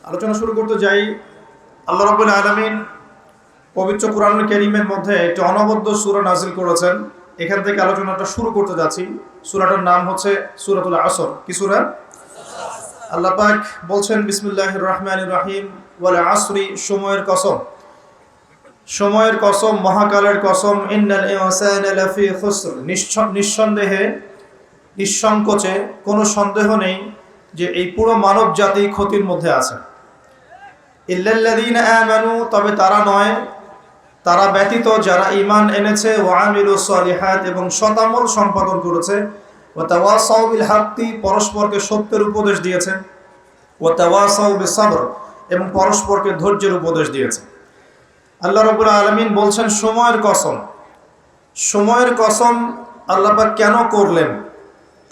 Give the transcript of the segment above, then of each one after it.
আলোচনা শুরু করতে যাই। আল্লাহ রাব্বুল আলামিন পবিত্র কোরআনুল কারীমের মধ্যে একটি অনবদ্য সূরা নাযিল করেছেন। এখান থেকে আলোচনাটা শুরু করতে যাচ্ছি। সূরাটার নাম হচ্ছে সূরাতুল আসর। কি সূরা? আল্লাহ পাক বলছেন বিসমিল্লাহির রহমানির রহিম, ওয়াল আসরি, সময়ের কসম, সময়ের কসম, মহাকালের কসম। ইন্নাল ইনসানা লাফি খুসর, নিঃসন্দেহে, নিঃসংকোচে, কোনো সন্দেহ নেই যে এই পুরো মানব জাতি ক্ষতির মধ্যে আছে। ইল্লাল্লাযীনা আমানু, তবে তারা নয়, তারা ব্যতীত যারা ঈমান এনেছে, ওয়া আমিলুস সালিহাত, এবং সৎ-আমল সম্পাদন করেছে, ওয়া তাওয়াসাউ বিল হাক্কি, পরস্পরকে সত্যের উপদেশ দিয়েছে, ওয়া তাওয়াসাউ বিস সাবর, এবং পরস্পরকে ধৈর্যের উপদেশ দিয়েছে। আল্লাহ রাব্বুল আলামিন বলছেন সময়ের কসম। সময়ের কসম আল্লাহ পাক কেন করলেন?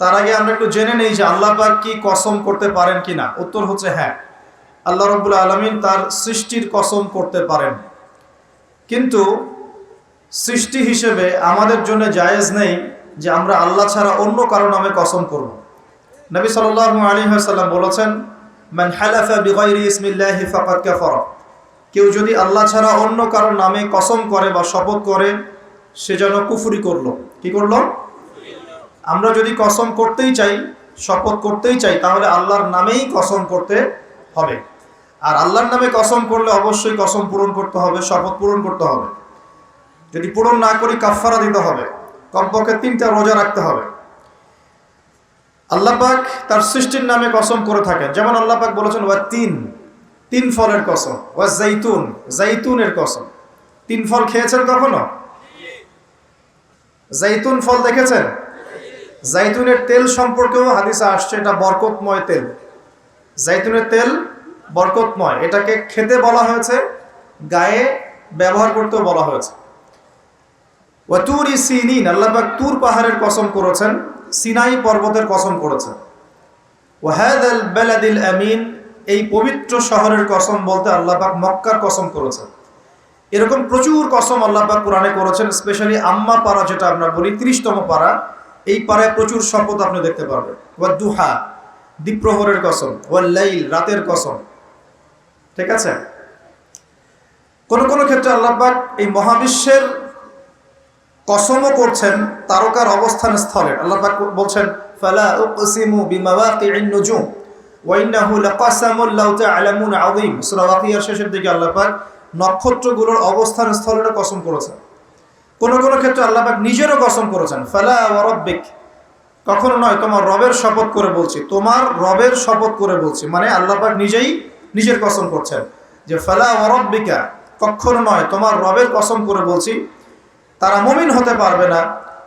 তার আগে আমরা একটু জেনে নেই যে আল্লাহ পাক কি কসম করতে পারেন কিনা। উত্তর হচ্ছে হ্যাঁ, আল্লাহ রাব্বুল আলামিন তার সৃষ্টির কসম করতে পারেন, কিন্তু সৃষ্টি হিসেবে আমাদের জন্য জায়েজ নেই যে আমরা আল্লাহ ছাড়া অন্য কারো নামে কসম করব। নবী সাল্লাল্লাহু আলাইহি ওয়াসাল্লাম বলেছেন, মান হালাফা বিগাইরি ইসমিল্লাহি ফাকাদ কাফারা, কেউ যদি আল্লাহ ছাড়া অন্য কারো নামে কসম করে বা শপথ করে, সে যেন কুফরি করলো। কি করলো? আমরা যদি কসম করতেই চাই, শপথ করতেই চাই, তাহলে আল্লাহর নামেই কসম করতে হবে। আর আল্লাহর নামে কসম করলে অবশ্যই কসম পূরণ করতে হবে, শপথ পূরণ করতে হবে। যদি পূরণ না করি কাফারা দিতে হবে, কমপক্ষে 3টা রোজা রাখতে হবে। আল্লাহ পাক তার সৃষ্টির নামে কসম করে থাকেন। যেমন আল্লাহ পাক বলেছেন ওয়া তিন ফলের কসম, ওয়া জাইতুনের কসম। 3 ফল খেয়েছেন কখনো? জাইতুন ফল দেখেছেন? জাইতুনের তেল সম্পর্কেও হাদিসে আসছে, এটা বরকতময় তেল। জাইতুনের তেল বরকতময়, এটাকে খেতে বলা হয়েছে, গায়ে ব্যবহার করতেও বলা হয়েছে। ওয়া তুরি সিনিন, আল্লাহ পাক তুর পাহাড়ের কসম করেছেন, সিনাই পর্বতের কসম করেছেন। ওয়া হাযাল বালাদিল আমিন, এই পবিত্র শহরের কসম বলতে আল্লাহ পাক মক্কার কসম করেছেন। এরকম প্রচুর কসম আল্লাহ পাক কোরআনে করেছেন। স্পেশালি আম্মা পারা, যেটা আমরা বলি 30তম পারা, এই পারায় প্রচুর শপথ আপনি দেখতে পারবেন। ওয়া দুহা, দ্বীপ্রহরের কসম। ওয়াল লাইল, রাতের কসম। ঠিক আছে? কোন কোন ক্ষেত্রে আল্লাহ পাক এই মহাবিশ্বের কসমও করছেন তারকার অবস্থান স্থলে। আল্লাহ পাক বলছেন ফালা উকসিমু বিমাওয়াকিন নুজুম ওয়া ইন্নাহু লাকাসামুল লাউ তা'লামুন আযীম। সূরা ওয়াকিয়ার শেষের দিকে আল্লাহ পাক নক্ষত্রগুলোর অবস্থান স্থলের কসম করেছেন। কোন কোন ক্ষেত্রে আল্লাহ পাক নিজেরও কসম করেছেন, ফালা ওয়া রাব্বিক, কখনো নয়, তোমার রবের শপথ করে বলছি, তোমার রবের শপথ করে বলছি। মানে আল্লাহ পাক নিজেই নিজের কসম করছেন যে ফালা ওয়া রাব্বিকা, কখনো নয়, তোমার রবের কসম করে বলছি, তারা মুমিন হতে পারবে না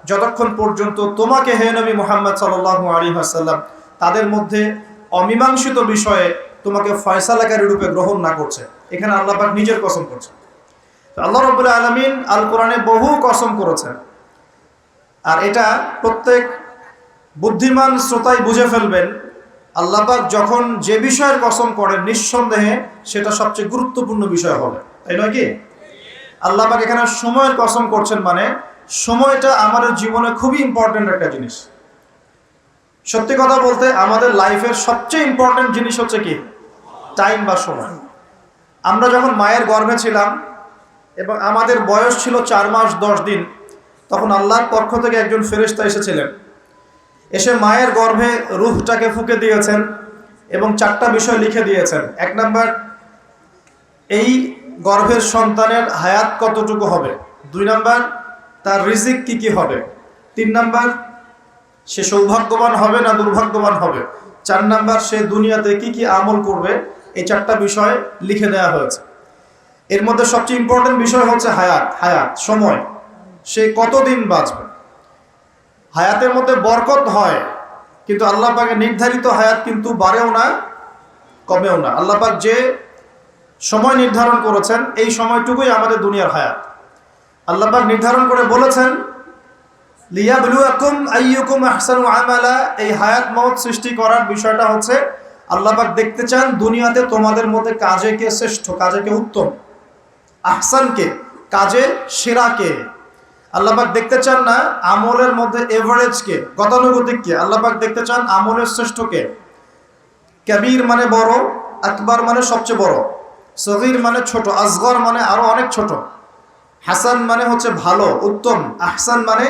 যতক্ষণ পর্যন্ত তোমাকে, হে নবী মুহাম্মদ সাল্লাল্লাহু আলাইহি ওয়াসাল্লাম, তাদের মধ্যে অমীমাংসিত বিষয়ে তোমাকে ফয়সালাকারী রূপে গ্রহণ না করছে। এখানে আল্লাহ পাক নিজের কসম করছেন। আল্লাহ রাব্বুল আলামিন আল কোরআনে বহু কসম করেছেন, আর এটা প্রত্যেক বুদ্ধিমান শ্রোতাই বুঝে ফেলবেন। আল্লাহ পাক যখন যে বিষয়ের কসম করেন, নিঃসন্দেহে সেটা সবচেয়ে গুরুত্বপূর্ণ বিষয় হবে, তাই নয় কি? আল্লাহ পাক এখানে সময়ের কসম করছেন, মানে সময়টা আমাদের জীবনে খুবই ইম্পর্টেন্ট একটা জিনিস। সত্যি কথা বলতে আমাদের লাইফের সবচেয়ে ইম্পর্টেন্ট জিনিস হচ্ছে কি? টাইম বা সময়। আমরা যখন মায়ের গর্ভে ছিলাম এবং আমাদের বয়স ছিল 4 মাস 10 দিন, তখন আল্লাহর পক্ষ থেকে একজন ফেরেশতা এসেছিলেন, এসে মায়ের গর্ভে রূহটাকে ফুঁকে দিয়েছেন এবং 4টা বিষয় লিখে দিয়েছেন। 1 নাম্বার, এই গর্ভের সন্তানের হায়াত কতটুকু হবে। 2 নাম্বার, তার রিজিক কি কি হবে। 3 নাম্বার, সে সৌভাগ্যবান হবে না দুর্ভাগ্যবান হবে। 4 নাম্বার, সে দুনিয়াতে কি কি আমল করবে। এই 4টা বিষয় লিখে দেওয়া হয়েছে। এর মধ্যে সবচেয়ে ইম্পর্টেন্ট বিষয় হচ্ছে হায়াত, সময়, সে কতদিন বাঁচবে। হায়াতের মধ্যে বরকত হয়, কিন্তু আল্লাহ পাকের নির্ধারিত হায়াত কিন্তু বাড়েও না কমেও না। আল্লাহ পাক যে সময় নির্ধারণ করেছেন, এই সময়টুকুই আমাদের দুনিয়ার হায়াত। আল্লাহ পাক নির্ধারণ করে বলেছেন লিয়াবলুয়াকুম আইয়ুকুম আহসানু আমালা। এই হায়াত মওত সৃষ্টি করার বিষয়টা হচ্ছে আল্লাহ পাক দেখতে চান দুনিয়াতে তোমাদের মধ্যে কাজে কে শ্রেষ্ঠ, কাজে কে উত্তম, আহসান কে, কাজে সেরা কে। আল্লাহ পাক দেখতে চান না আমলের মধ্যে এভারেজ কে, গতানুগতিক কে। আল্লাহ পাক দেখতে চান আমলের শ্রেষ্ঠ কে। কাবীর মানে বড়, আকবার মানে সবচেয়ে বড়, সগীর মানে ছোট, আসগর মানে আরো অনেক ছোট, হাসান মানে হচ্ছে ভালো, উত্তম, আহসান মানে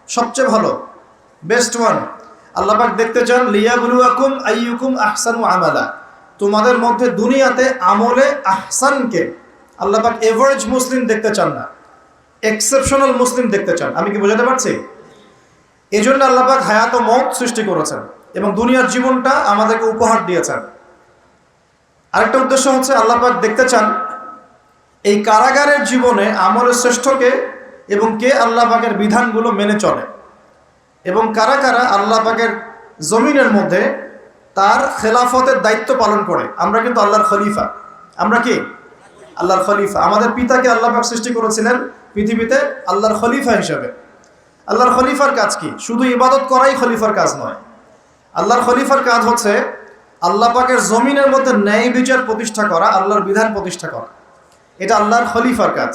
সবচেয়ে ভালো, বেস্ট ওয়ান। আল্লাহ পাক দেখতে চান লিয়াবলুয়াকুম আইয়ুকুম আহসানু আমালা, তোমাদের মধ্যে দুনিয়াতে আমলে আহসানকে আল্লাহ পাক এভারেজ মুসলিম দেখতে চান না, এক্সেপশনাল মুসলিম দেখতে চান। আমি কি বোঝাতে পারছি? এই জন্য আল্লাহ পাক হায়াত ও মওত সৃষ্টি করেছেন এবং দুনিয়ার জীবনটা আমাদেরকে উপহার দিয়েছেন। আরেকটা উদ্দেশ্য হচ্ছে আল্লাহ পাক দেখতে চান এই কারাগারের জীবনে আমলের শ্রেষ্ঠকে এবং কে আল্লাহ পাকের বিধানগুলো মেনে চলে, এবং কারা কারা আল্লাহ পাকের জমিনের মধ্যে তার খেলাফতের দায়িত্ব পালন করে। আমরা কিন্তু আল্লাহর খলিফা। আমরা কি আল্লাহর খলিফা? আমাদের পিতাকে আল্লাহ পাক সৃষ্টি করেছিলেন পৃথিবীতে আল্লাহর খলিফা হিসেবে। আল্লাহর খলিফার কাজ কি? শুধু ইবাদত করাই খলিফার কাজ নয়। আল্লাহর খলিফার কাজ হচ্ছে আল্লাহ পাকের জমিনের মধ্যে ন্যায় বিচার প্রতিষ্ঠা করা, আল্লাহর বিধান প্রতিষ্ঠা করা। এটা আল্লাহর খলিফার কাজ।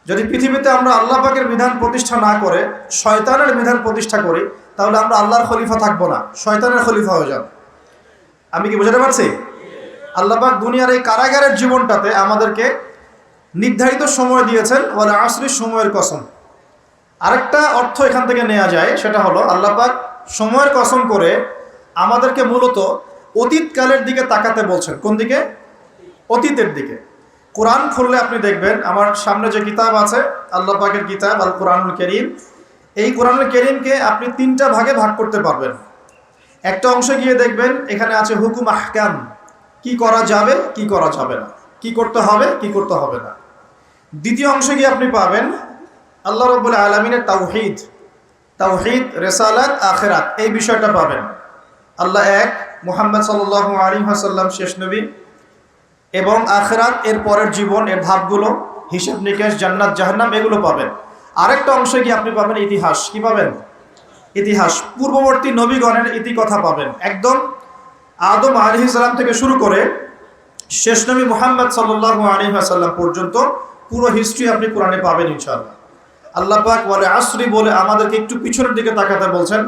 যদি পৃথিবীতে আমরা আল্লাহ পাকের বিধান প্রতিষ্ঠা না করে শয়তানের বিধান প্রতিষ্ঠা করি, তাহলে আমরা আল্লাহর খলিফা থাকবো না, শয়তানের খলিফা হয়ে যাব। আমি কি বোঝাতে পারছি? আল্লাহ পাক দুনিয়ার এই কারাগারের জীবনটাতে আমাদেরকে নির্ধারিত সময় দিয়েছেন, ওয়াল আসরির সময়ের কসম। আরেকটা অর্থ এখান থেকে নেওয়া যায়, সেটা হলো আল্লাহ পাক সময়ের কসম করে আমাদেরকে মূলত অতীতকালের দিকে তাকাতে বলছেন। কোন দিকে? অতীতের দিকে। কোরআন খুললে আপনি দেখবেন, আমার সামনে যে কিতাব আছে আল্লাহ পাকের কিতাব আল কোরআনুল কারীম, এই কোরআনুল কারীমকে আপনি তিনটা ভাগে ভাগ করতে পারবেন। একটা অংশে গিয়ে দেখবেন এখানে আছে হুকুম আহকাম, কি করা যাবে কি করা যাবে না, কি করতে হবে কি করতে হবে না। দ্বিতীয় অংশে গিয়ে আপনি পাবেন আল্লাহ রাব্বুল আলামিনের তাওহীদ, তাওহীদ, রিসালাত, আখিরাত, এই বিষয়টা পাবেন। আল্লাহ এক, মুহাম্মদ সাল্লাল্লাহু আলাইহি ওয়াসাল্লাম শেষ নবী, এবং আখিরাত, এর পরের জীবন, এর ধাপগুলো, হিসাব নিকেশ, জান্নাত জাহান্নাম, এগুলো পাবেন। আরেকটা অংশে গিয়ে আপনি পাবেন ইতিহাস। কি পাবেন? ইতিহাস, পূর্ববর্তী নবীগণের ইতিকথা পাবেন। একদম আদম আলাইহিস সালাম থেকে শুরু করে শেষ নবী মুহাম্মদ সাল্লাল্লাহু আলাইহি ওয়াসাল্লাম পর্যন্ত পুরো হিস্ট্রি আপনি কোরআনে পাবেন ইনশাআল্লাহ। আল্লাহ পাক ওয়াল আসরি বলে আমাদেরকে একটু পিছনের দিকে তাকাতে বলছেন,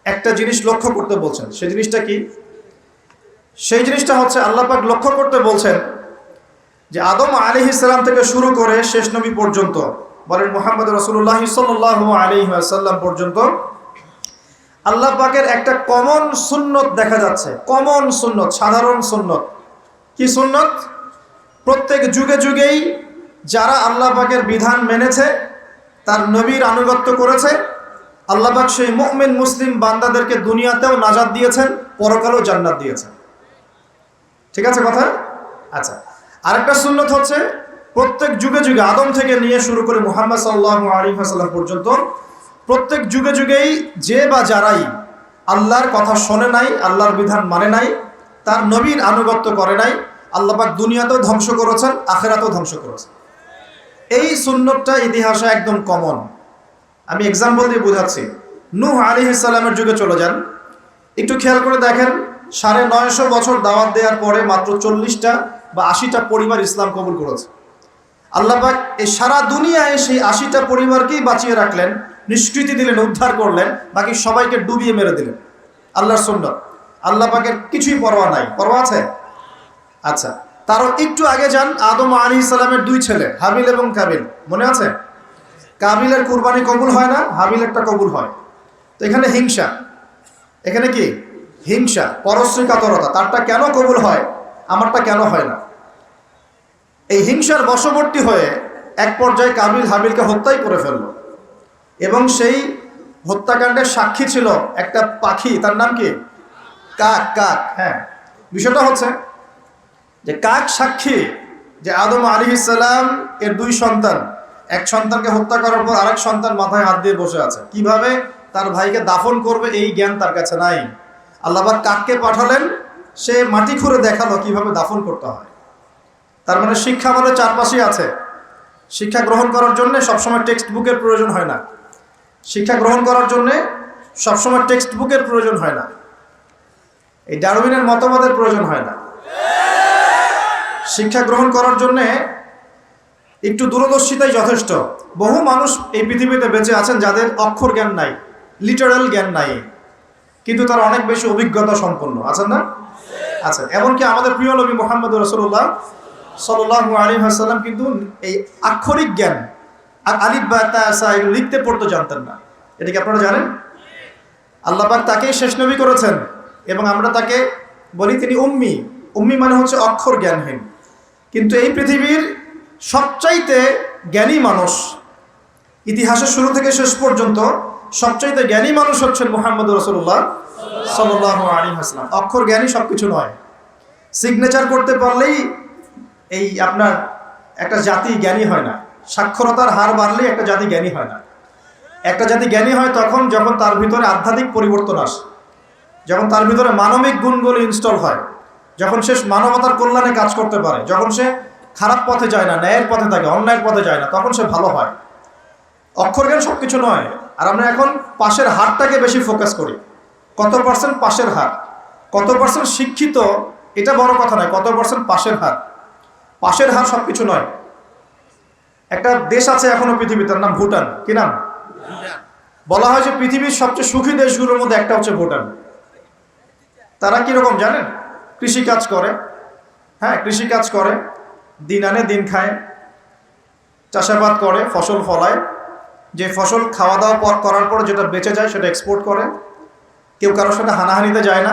একটা জিনিস লক্ষ্য করতে বলছেন। সেই জিনিসটা কি? সেই জিনিসটা হচ্ছে আল্লাহ পাক লক্ষ্য করতে বলছেন যে আদম আলাইহিস সালাম থেকে শুরু করে শেষ নবী পর্যন্ত, বলেন মুহাম্মদ রাসূলুল্লাহ সাল্লাল্লাহু আলাইহি ওয়াসাল্লাম পর্যন্ত আল্লাহ পাকের একটা কমন সুন্নত দেখা যাচ্ছে। কমন সুন্নত, সাধারণ সুন্নত। কি সুন্নত? প্রত্যেক যুগে যুগেই যারা আল্লাহ পাকের বিধান মেনেছে, তার নবীর আনুগত্য করেছে, আল্লাহ পাক সেই মুমিন মুসলিম বান্দাদেরকে দুনিয়াতেও নাজাত দিয়েছেন, পরকালেও জান্নাত দিয়েছেন। ঠিক আছে কথা? আচ্ছা, আরেকটা সুন্নত হচ্ছে প্রত্যেক যুগে যুগে আদম থেকে নিয়ে শুরু করে মুহাম্মদ সাল্লাল্লাহু আলাইহি ওয়াসাল্লাম পর্যন্ত প্রত্যেক যুগে যুগেই যে বা যারাই আল্লাহর কথা শোনে নাই, আল্লাহর বিধান মানে নাই, তার নবীর আনুগত্য করে নাই, আল্লাহ পাক দুনিয়াতেও ধ্বংস করেছেন, আখিরাতেও ধ্বংস করেছেন। এই সুন্নতটা ইতিহাসে একদম কমন। আমি এক্সাম্পল দিয়ে বোঝাচ্ছি। নূহ আলাইহিস সালামের যুগে চলে যান, একটু খেয়াল করে দেখেন, 950 বছর দাওয়াত দেওয়ার পরে মাত্র 40টা বা 80টা পরিবার ইসলাম কবুল করেছে। আল্লাহ পাক এই সারা দুনিয়ায় সেই 80টা পরিবারকেই বাঁচিয়ে রাখলেন, নিষ্কৃতি দিলেন, উদ্ধার করলেন, বাকি সবাইকে ডুবিয়ে মেরে দিলেন। আল্লাহর সুন্নাত। আল্লাহ পাকের কিছুই পরোয়া নাই। পরোয়া আছে? আচ্ছা, তারও একটু আগে যান, আদম আলাইহিস সালামের 2 ছেলে হাবিল এবং কাবিল, মনে আছে? কাবিলের কুরবানি কবুল হয় না, হাবিলেরটা কবুল হয়। তো এখানে হিংসা, এখানে কি হিংসা, পরশ্রী কাতরতা। তারটা কেন কবুল হয়, আমারটা কেন হয় না? এই হিংসার বশবর্তী হয়ে এক পর্যায়ে কাবিল হাবিলকে হত্যাই করে ফেলল, এবং সেই হত্যাকাণ্ডের সাক্ষী ছিল একটা পাখি, তার নাম কি? কাক। কাক, হ্যাঁ। বিষয়টা হচ্ছে যে কাক সাক্ষী যে আদম আলাইহিস সালাম এর 2 সন্তান, এক সন্তানকে হত্যা করার পর আরেক সন্তান মাথায় হাত দিয়ে বসে আছে, কিভাবে তার ভাইকে দাফন করবে এই জ্ঞান তার কাছে নাই। আল্লাহ পাক কাককে পাঠালেন, সে মাটি খুঁড়ে দেখালো কিভাবে দাফন করতে হয়। তার মানে শিক্ষা আমাদের চারপাশেই আছে। শিক্ষা গ্রহণ করার জন্য সবসময় টেক্সট বুকের প্রয়োজন হয় না। শিক্ষা গ্রহণ করার জন্য সবসময় টেক্সট বুকের প্রয়োজন হয় না, এই ডারউইনের মতবাদের প্রয়োজন হয় না। শিক্ষা গ্রহণ করার জন্য একটু দূরদর্শিতাই যথেষ্ট। বহু মানুষ এই পৃথিবীতে বেঁচে আছেন যাদের অক্ষর জ্ঞান নাই, লিটারাল জ্ঞান নাই, কিন্তু তারা অনেক বেশি অভিজ্ঞতা সম্পন্ন আছেন না? আচ্ছা, এমনকি আমাদের প্রিয় নবী মুহাম্মদ রাসূলুল্লাহ সাল্লাল্লাহু আলাইহি ওয়াসাল্লাম কিন্তু এই আক্ষরিক জ্ঞান আর আলিফ বা তা সা এগুলো লিখতে পড়তে জানতেন না। এটা কি আপনারা জানেন? আল্লাহ পাক তাকেই শেষ নবী করেছেন এবং আমরা তাকে বলি তিনি উম্মি। উম্মি মানে হচ্ছে অক্ষর জ্ঞানহীন। কিন্তু এই পৃথিবীর সবচাইতে জ্ঞানী মানুষ, ইতিহাসের শুরু থেকে শেষ পর্যন্ত সবচাইতে জ্ঞানী মানুষ হচ্ছেন মুহাম্মদ রাসূলুল্লাহ সাল্লাল্লাহু আলাইহি ওয়াসাল্লাম। অক্ষর জ্ঞানী সবকিছু নয়। সিগনেচার করতে পারলেই এই আপনার একটা জাতি জ্ঞানী হয় না। সাক্ষরতার হার বাড়লেই একটা জাতি জ্ঞানী হয় না। একটা জাতি জ্ঞানী হয় তখন যখন তার ভিতরে আধ্যাত্মিক পরিবর্তন আসে, যখন তার ভিতরে মানবিক গুণগুলো ইনস্টল হয়, যখন সে মানবতার কল্যাণে কাজ করতে পারে, যখন সে খারাপ পথে যায় না, ন্যায়ের পথে থাকে, অন্যায়ের পথে যায় না, তখন সে ভালো হয়। অক্ষর জ্ঞান সব কিছু নয়। আর আমরা এখন পাশের হারটাকে বেশি ফোকাস করি। কত পার্সেন্ট পাশের হার, কত পার্সেন্ট শিক্ষিত, এটা বড় কথা নয়, কত পার্সেন্ট পাশের হার। পাশের হার সব কিছু নয়। একটা দেশ আছে এখনো পৃথিবীতে, তার নাম ভুটান। কি নাম? বলা হয় যে পৃথিবীর সবচেয়ে সুখী দেশগুলোর মধ্যে একটা হচ্ছে ভুটান। তারা কিরকম জানেন? কৃষিকাজ করে, হ্যাঁ কৃষিকাজ করে, দিন আনে দিন খায়, চাষাবাদ করে, ফসল ফলায়, যে ফসল খাওয়া দাওয়া করার পর যেটা বেঁচে যায় সেটা এক্সপোর্ট করে। কেউ কারোর সাথে হানাহানিতে যায় না।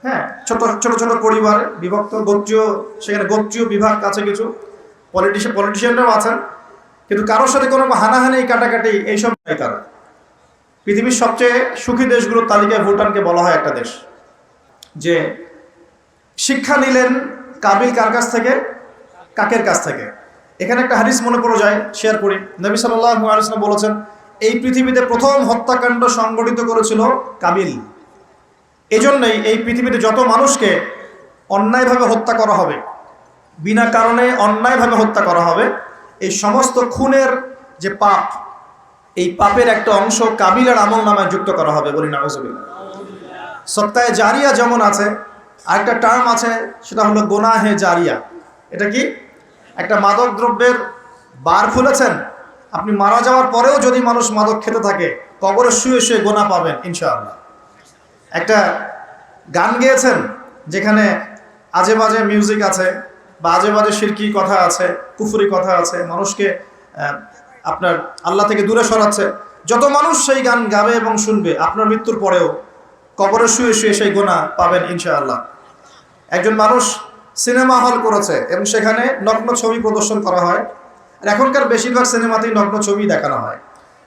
হ্যাঁ, ছোট ছোট ছোট পরিবার বিভক্ত, গোত্রীয়, সেখানে গোত্রীয় বিভাগ আছে, কিছু পলিটিশিয়ানরাও আছেন, কিন্তু কারোর সাথে কোনো হানাহানি কাটাকাটি এইসব নাই তারা। পৃথিবীর সবচেয়ে সুখী দেশগুলোর তালিকায় ভুটানকে বলা হয় একটা দেশ। যে শিক্ষা নিলেন কাবিল কার কাছ থেকে? কাকের কাছ থেকে। এখানে একটা হাদিস মনে পড়ে যায়, শেয়ার করি। নবী সাল্লাল্লাহু আলাইহি ওয়াসাল্লাম বলেছেন, এই পৃথিবীতে প্রথম হত্যাকাণ্ড সংগঠিত করেছিল কাবিল। এজন্যই এই পৃথিবীতে যত মানুষকে অন্যায়ভাবে হত্যা করা হবে, বিনা কারণে অন্যায়ভাবে হত্যা করা হবে, এই সমস্ত খুনের যে পাপ, এই পাপের একটা অংশ কাবিলের আমল নামায় যুক্ত করা হবে। বলি নাউজুবিল্লাহ। সত্তায়ে জারিয়া যেমন আছে, আরেকটা টার্ম আছে, সেটা হলো গোনাহে জারিয়া। এটা কি? একটা মাদক দ্রব্যের বার খুলেছেন, আপনি মারা যাওয়ার পরেও যদি মানুষ মাদক খেতে থাকে, কবরে শুয়ে শুয়ে গোনা পাবেন ইনশাআল্লাহ। একটা গান গেয়েছেন যেখানে আজে বাজে মিউজিক আছে, বা আজে বাজে শিরকি কথা আছে, কুফরি কথা আছে, মানুষকে আপনার আল্লাহ থেকে দূরে সরাচ্ছে। যত মানুষ সেই গান গাবে এবং শুনবে, আপনার মৃত্যুর পরেও কবরে শুয়ে শুয়ে সেই গোনা পাবেন ইনশাআল্লাহ। একজন মানুষ সিনেমা হল করেছে এবং সেখানে নগ্ন ছবি প্রদর্শন করা হয়। আর এখনকার বেশিরভাগ সিনেমাতেই নগ্ন ছবি দেখানো হয়,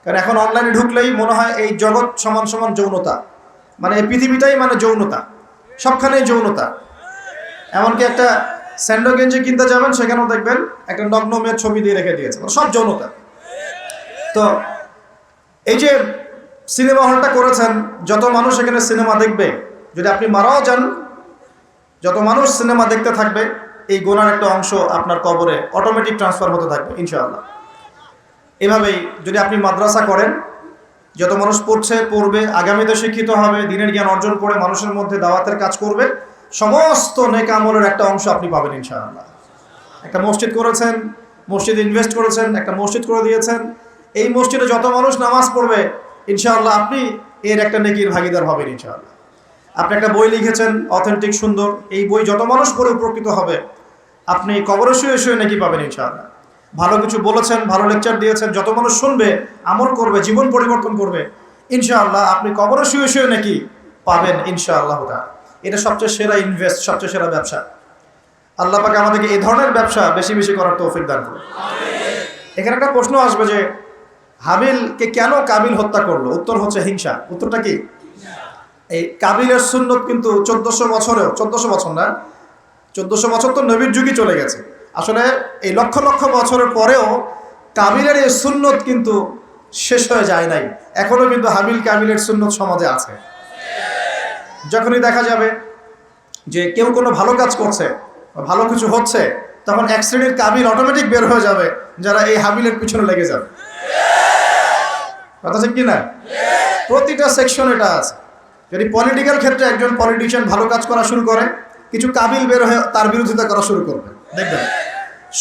কারণ এখন অনলাইনে ঢুকলেই মনে হয় এই জগৎ সমান সমান যৌনতা, মানে এই পৃথিবীটাই মানে যৌনতা, সবখানেই যৌনতা। এমনকি একটা স্যান্ডো গেঞ্জি কিনতে যাবেন, সেখানেও দেখবেন একটা নগ্ন মেয়ের ছবি দিয়ে রেখে দিয়েছে, মানে সব যৌনতা। তো এই যে সিনেমা হলটা করেছেন, যত মানুষ এখানে সিনেমা দেখবে, যদি আপনি মারাও যান, যত মানুষ সিনেমা দেখতে থাকবে, এই গোনার একটা অংশ আপনার কবরে অটোমেটিক ট্রান্সফার হতে থাকবে ইনশাআল্লাহ। এভাবেই যদি আপনি মাদ্রাসা করেন, যত মানুষ পড়বে, আগামীতে শিক্ষিত হবে, দিনের জ্ঞান অর্জন করে মানুষের মধ্যে দাওয়াতের কাজ করবে, সমস্ত নেক আমলের একটা অংশ আপনি পাবেন ইনশাআল্লাহ। একটা মসজিদ করেছেন, মসজিদে ইনভেস্ট করেছেন, একটা মসজিদ করে দিয়েছেন, এই মসজিদে যত মানুষ নামাজ পড়বে ইনশাআল্লাহ আপনি এর একটা নেকির ভাগিদার হবেন ইনশাআল্লাহ। আপনি একটা বই লিখেছেন অথেন্টিক সুন্দর, এই বই যত মানুষ পড়ে উপকৃত হবে, আপনি কবরে শুয়ে শুয়ে নেকি পাবেন ইনশাআল্লাহ। ভালো কিছু বলেছেন, ভালো লেকচার দিয়েছেন, যত মানুষ শুনবে, আমল করবে, জীবন পরিবর্তন করবে, ইনশাআল্লাহ আপনি কবরে শুয়ে শুয়ে নাকি পাবেন ইনশাআল্লাহ। এটা সবচেয়ে সেরা ইনভেস্ট, সবচেয়ে সেরা ব্যবসা। আল্লাহ পাক আমাদেরকে এই ধরনের ব্যবসা বেশি বেশি করার তৌফিক দান করুন। এখানে একটা প্রশ্ন আসবে যে হাবিলকে কেন কাবিল হত্যা করলো? উত্তর হচ্ছে হিংসা। উত্তরটা কি? এই কাবিলের সুন্নত কিন্তু 1400 বছরেও, 1400 বছর না, 1400 বছর তো নবীর যুগই চলে গেছে। আসলে এই লক্ষ লক্ষ বছরের পরেও কাবিলের এই সুন্নত কিন্তু শেষ হয়ে যায় নাই। এখনো কিন্তু হাবিল কাবিলের সুন্নত সমাজে আছে। যখনই দেখা যাবে যে কেউ কোনো ভালো কাজ করছে, ভালো কিছু হচ্ছে, তখন এক শ্রেণীর কাবিল অটোমেটিক বের হয়ে যাবে, যারা এই হাবিলের পিছনে লেগে যাবে। কথা ঠিক কিনা? প্রতিটা সেকশন এটা আছে। যদি পলিটিক্যাল ক্ষেত্রে একজন পলিটিশিয়ান ভালো কাজ করা শুরু করে, কিছু কাবিল বের হয়ে তার বিরোধিতা করা শুরু করবে, দেখবেন।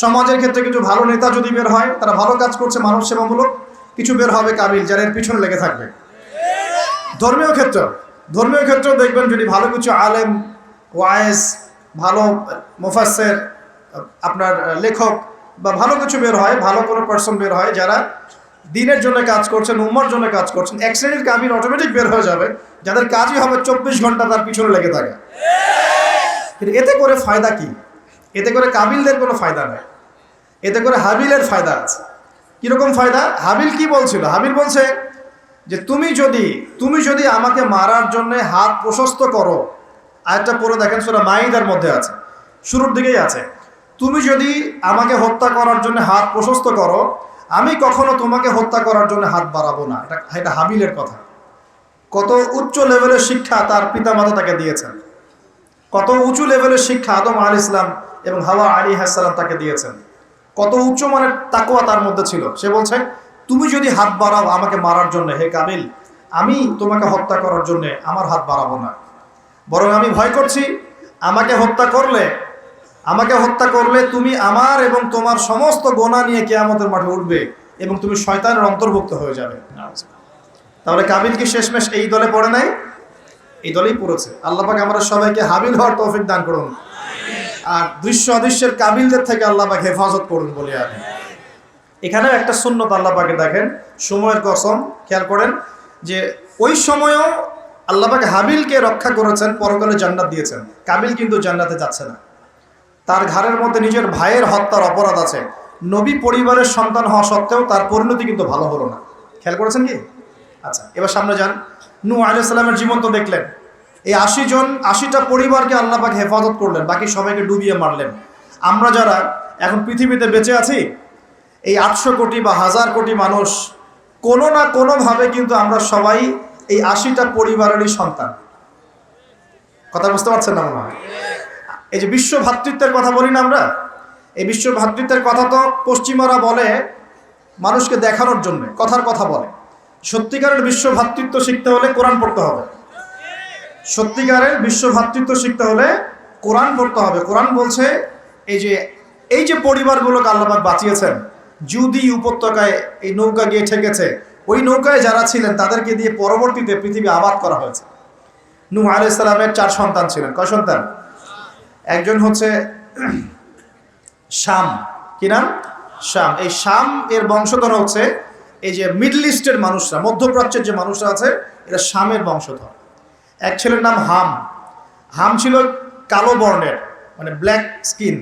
সমাজের ক্ষেত্রে কিছু ভালো নেতা যদি বের হয়, তারা ভালো কাজ করছে, মানব সেবামূলক, কিছু বের হবে কাবিল, যারা এর পিছনে লেগে থাকবে। ধর্মীয় ক্ষেত্রেও দেখবেন, যদি ভালো কিছু আলেম ওয়াইজ, ভালো মুফাসসির, আপনার লেখক বা ভালো কিছু বের হয়, ভালো কোনো পার্সন বের হয় যারা দিনের জন্য কাজ করছেন, উম্মার জন্য কাজ করছেন, এক শ্রেণীর কাবিল অটোমেটিক বের হয়ে যাবে যাদের কাজই হবে 24 ঘন্টা তার পিছনে লেগে থাকে। কিন্তু এতে করে ফায়দা কি? এতে করে কাবিলদের কোনো ফায়দা নেই, এতে করে হাবিলের ফায়দা আছে। কিরকম ফায়দা? হাবিল কি বলছিল? হাবিল বলছে যে তুমি যদি আমাকে মারার জন্য হাত প্রশস্ত করো, আয়াতটা পড়ে দেখেন, সূরা মাইদার মধ্যে আছে, শুরুর দিকেই আছে, তুমি যদি আমাকে হত্যা করার জন্য হাত প্রশস্ত করো, আমি কখনো তোমাকে হত্যা করার জন্য হাত বাড়াবো না। এটা হাবিলের কথা। কত উচ্চ লেভেলের শিক্ষা তার পিতামাতা তাকে দিয়েছেন, কত উঁচু লেভেলের শিক্ষা আদম আলাইহিস সালাম এবং হাওয়া আলাইহিস সালাম তাকে দিয়েছেন, কত উচ্চ মানের তাকওয়া তার মধ্যে ছিল। সে বলছে তুমি যদি হাত বাড়াও আমাকে মারার জন্য, হে কাবিল, আমি তোমাকে হত্যা করার জন্য আমার হাত বাড়াবো না, বরং আমি ভয় করছি আমাকে হত্যা করলে তুমি আমার এবং তোমার সমস্ত গোনা নিয়ে কিয়ামতের মাঠে উঠবে এবং তুমি শয়তানের অন্তর্ভুক্ত হয়ে যাবে। তাহলে কাবিল কি শেষমেশ এই দলে পড়ে নাই? এই দলেই পড়েছে। আল্লাহ পাক আমরা সবাইকে হাবিল হওয়ার তৌফিক দান করুন, আর দৃশ্য অদৃশ্যের কাবিলদের থেকে আল্লাহ পাক হেফাজত করুন বলে আমি। এখানেও একটা সুন্নত আল্লাহ পাকে দেখেন, সময়ের কসম, খেয়াল করেন যে ওই সময়ও আল্লাহ পাক হাবিলকে রক্ষা করেছেন, পরকালে জান্নাত দিয়েছেন। কাবিল কিন্তু জান্নাতে যাচ্ছে না, তার ঘাড়ের মধ্যে নিজের ভাইয়ের হত্যার অপরাধ আছে। নবী পরিবারের সন্তান হওয়া সত্ত্বেও তার পরিণতি কিন্তু ভালো হলো না। খেয়াল করেছেন কি? আচ্ছা, এবার সামনে যান। নূহ আলাইহিস সালামের জীবন তো দেখলেন। এই 80টা পরিবারকে আল্লাহ পাক হেফাজত করলেন, বাকি সবাইকে ডুবিয়ে মারলেন। আমরা যারা এখন পৃথিবীতে বেঁচে আছি, এই 800 কোটি বা 1000 কোটি মানুষ, কোনো না কোনোভাবে কিন্তু আমরা সবাই এই 80টা পরিবারেরই সন্তান। কথা বুঝতে পারছেন না মনে হয়? এই যে বিশ্ব ভ্রাতৃত্বের কথা বলি না আমরা, এই বিশ্ব ভ্রাতৃত্বের কথা তো পশ্চিমারা বলে মানুষকে দেখানোর জন্য, কথার কথা বলে। সত্যিকারের বিশ্ব ভ্রাতৃত্ব শিখতে হলে কোরআন পড়তে হবে। সত্যিকারের বিশ্ব ভ্রাতৃত্ব শিখতে হলে কোরআন পড়তে হবে। কোরআন বলছে এই যে পরিবারগুলোকে আল্লাহ পাক বাঁচিয়েছেন, জুদি উপত্যকায় এই নৌকা গিয়ে ঠেকেছে, ওই নৌকায় যারা ছিলেন তাদেরকে দিয়ে পরবর্তীতে পৃথিবী আবাদ করা হয়েছে। নূহ আলাইহিস সালামের 4 সন্তান ছিলেন। কয় সন্তান? একজন হচ্ছে শাম। কি নাম? শাম। এই শাম এর বংশধর হচ্ছে এই যে মিডল ইস্টের মানুষরা, মধ্যপ্রাচ্যের যে মানুষরা আছে, এরা শামের বংশধর। এক ছেলের নাম হাম। হাম ছিল কালো বর্ণের, মানে ব্ল্যাক স্কিন।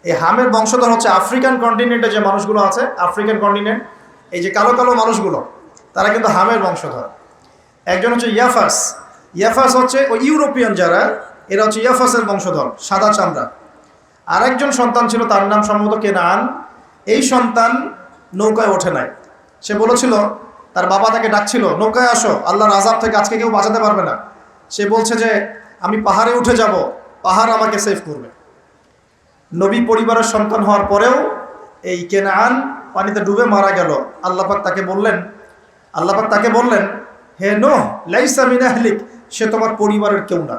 এই হামের বংশধর হচ্ছে আফ্রিকান কন্টিনেন্টে যে মানুষগুলো আছে, আফ্রিকান কন্টিনেন্ট, এই যে কালো কালো মানুষগুলো, তারা কিন্তু হামের বংশধর। একজন হচ্ছে ইয়াফাস। ইয়াফাস হচ্ছে ওই ইউরোপিয়ান যারা, এরা হচ্ছে ইয়াফাসের বংশধর, সাদা চামড়া। আর একজন সন্তান ছিল, তার নাম সম্ভবত কেনান। এই সন্তান নৌকায় ওঠে নাই। সে বলেছিল, তার বাবা তাকে ডাকছিল, নৌকায় আসো, আল্লাহর আযাব থেকে আজকে কেউ বাঁচাতে পারবে না। সে বলছে যে আমি পাহাড়ে উঠে যাব, পাহাড় আমাকে সেভ করবে। নবী পরিবারের সন্তান হওয়ার পরেও এই কেনান পানিতে ডুবে মারা গেল। আল্লাহ পাক তাকে বললেন, হে নূহ, লাইসা মিন আহলিক, সে তোমার পরিবারের কেউ না।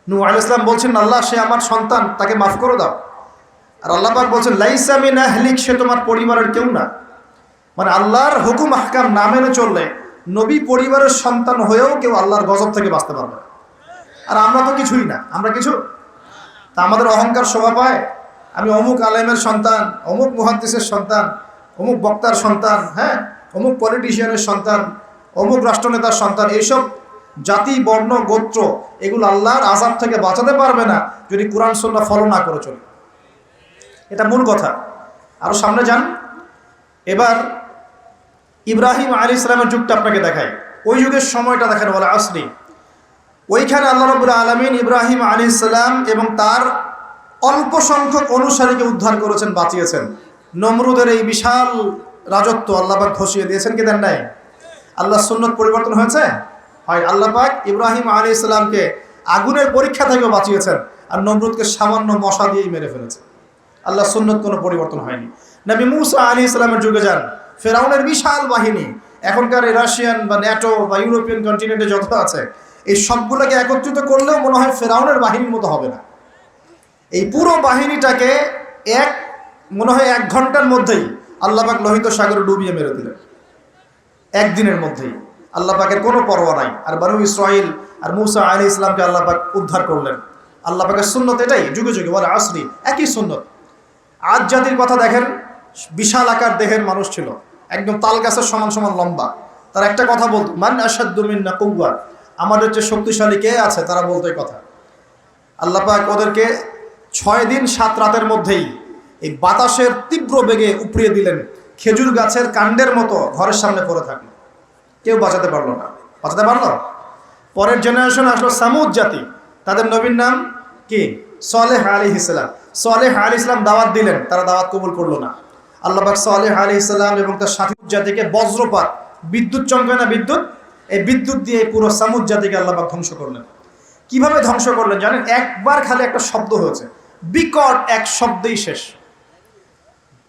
নূহ আলাইহিস সালাম বলছেন, আল্লাহ, সে আমার সন্তান, তাকে মাফ করে দাও। আর আল্লাহ পাক বলছেন, লাইসা মিন আহলিক, সে তোমার পরিবারের কেউ না। মানে আল্লাহর হুকুম আহকাম না মেনে চললে নবী পরিবারের সন্তান হয়েও কেউ আল্লাহর গজব থেকে বাঁচতে পারবে না। আর আমরা তো কিছুই না, আমরা কিছু। তা আমাদের অহংকার শোভা পায়, আমি অমুক আলেমের সন্তান, অমুক মুহাদ্দিসের সন্তান, অমুক বক্তার সন্তান, হ্যাঁ, অমুক পলিটিশিয়ানের সন্তান, অমুক রাষ্ট্রনেতার সন্তান। এইসব জাতি, বর্ণ, গোত্র, এগুলো আল্লাহর আযাব থেকে বাঁচাতে পারবে না যদি কোরআন সুন্নাহ ফলো না করে চলে। এটা মূল কথা। আরো সামনে যান। এবার ইব্রাহিম আলাইহিস সালামের যুগটা আপনাকে দেখাই, ওই যুগের সময়টা দেখেন, বলে আসরি। ওইখানে আল্লাহ রাব্বুল আলামিন ইব্রাহিম আলাইহিস সালাম এবং তার অল্প সংখ্যক অনুসারীকে উদ্ধার করেছেন, বাঁচিয়েছেন। নমরুদের এই বিশাল রাজত্ব আল্লাহ পাক ধসিয়ে দিয়েছেন, কি দেন নাই? আল্লাহ সুন্নত পরিবর্তন হয়েছে? হয়। আল্লাহ পাক ইব্রাহিম আলাইহিস সালামকে আগুনের পরীক্ষা থেকেও বাঁচিয়েছেন, আর নমরুদকে সামান্য মশা দিয়েই মেরে ফেলেছে। আল্লাহ সুন্নত কোনো পরিবর্তন হয়নি। নবী মূসা আলাইহিস সালামের যুগে যান, ফেরাউনের বিশাল বাহিনী, এখনকার এই রাশিয়ান বা ন্যাটো বা ইউরোপিয়ান কন্টিনেন্টে যত আছে, এই সবগুলোকে একত্রিত করলেও মনে হয় ফেরাউনের বাহিনীর মতো হবে না। এই পুরো বাহিনীটাকে মনে হয় 1 ঘন্টার মধ্যেই আল্লাহ পাক লোহিত সাগরে ডুবিয়ে মেরে দিলেন, একদিনের মধ্যেই। আল্লাহ পাকের কোনো পরোয়া নাই। আর বনু ইসরাইল আর মূসা আলাইহিস সালামকে আল্লাহ পাক উদ্ধার করলেন। আল্লাহ পাকের সুন্নত এটাই, যুগে যুগে বলে আসরি, একই সুন্নত। আদ জাতির কথা দেখেন, বিশাল আকার দেহের মানুষ ছিল, একদম তাল গাছের সমান সমান লম্বা। তারা একটা কথা বলতো, মান আশাদ্দু মিন্না কুওয়া, আমাদের যে শক্তিশালী কে আছে, তারা বলতো এই কথা। আল্লাহ পাক ওদেরকে 6 দিন 7 রাতের মধ্যেই এই বাতাসের তীব্র বেগে উপড়িয়ে দিলেন, খেজুর গাছের কাণ্ডের মতো ঘরের সামনে পড়ে থাকলো, কেউ বাঁচাতে পারলো না। বাঁচাতে পারলো? পরের জেনারেশন আসলো সামুদ জাতি, তাদের নবীর নাম কি? সালেহ আলাইহিস সালাম। সালেহ আলাইহিস সালাম দাওয়াত দিলেন, তারা দাওয়াত কবুল করলো না। আল্লাহ পাক সালেহ আলাইহিস সালাম এবং তার সাথী জাতিকে বজ্রপাত, বিদ্যুৎ চমকায় না, বিদ্যুৎ, এই বিদ্যুৎ দিয়ে পুরো সামুদ জাতিকে আল্লাহ পাক ধ্বংস করলেন। কিভাবে ধ্বংস করলেন জানেন? একবার খালি একটা শব্দ হয়েছে, বিকট এক শব্দেই শেষ।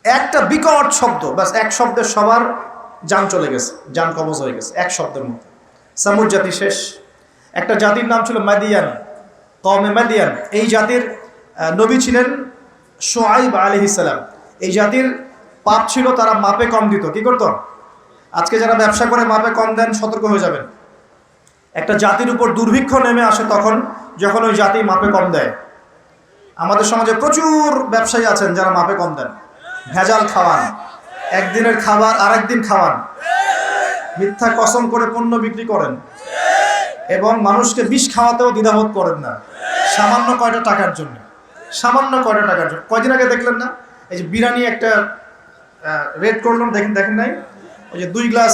একটা বিকট শব্দ, ব্যাস এক শব্দের সবার জান চলে গেছে, জান কবজ হয়ে গেছে এক শব্দের মধ্যে। সামুদ জাতি শেষ। একটা জাতির নাম ছিল মাদিয়ান, কওমে মাদিয়ান। এই জাতির নবী ছিলেন শুআইব আলাইহিস সালাম। এই জাতির পাপ ছিল, তারা মাপে কম দিত। কি করত? আজকে যারা ব্যবসা করে মাপে কম দেন, সতর্ক হয়ে যাবেন। একটা জাতির উপর দুর্ভিক্ষ নেমে আসে তখন, যখন ওই জাতি মাপে কম দেয়। আমাদের সমাজে প্রচুর ব্যবসায়ী আছেন যারা মাপে কম দেন, ভেজাল খাওয়ান, একদিনের খাবার আরেকদিন খাওয়ান, মিথ্যা কসম করে পণ্য বিক্রি করেন এবং মানুষকে বিষ খাওয়াতেও দ্বিধাবোধ করেন না, সামান্য কয়টা টাকার জন্য। সামান্য কয়টা টাকার জন্য। কয়দিন আগে দেখলেন না, এই যে বিরিয়ানি একটা রেড করলাম, দেখেন নাই? ওই যে 2 গ্লাস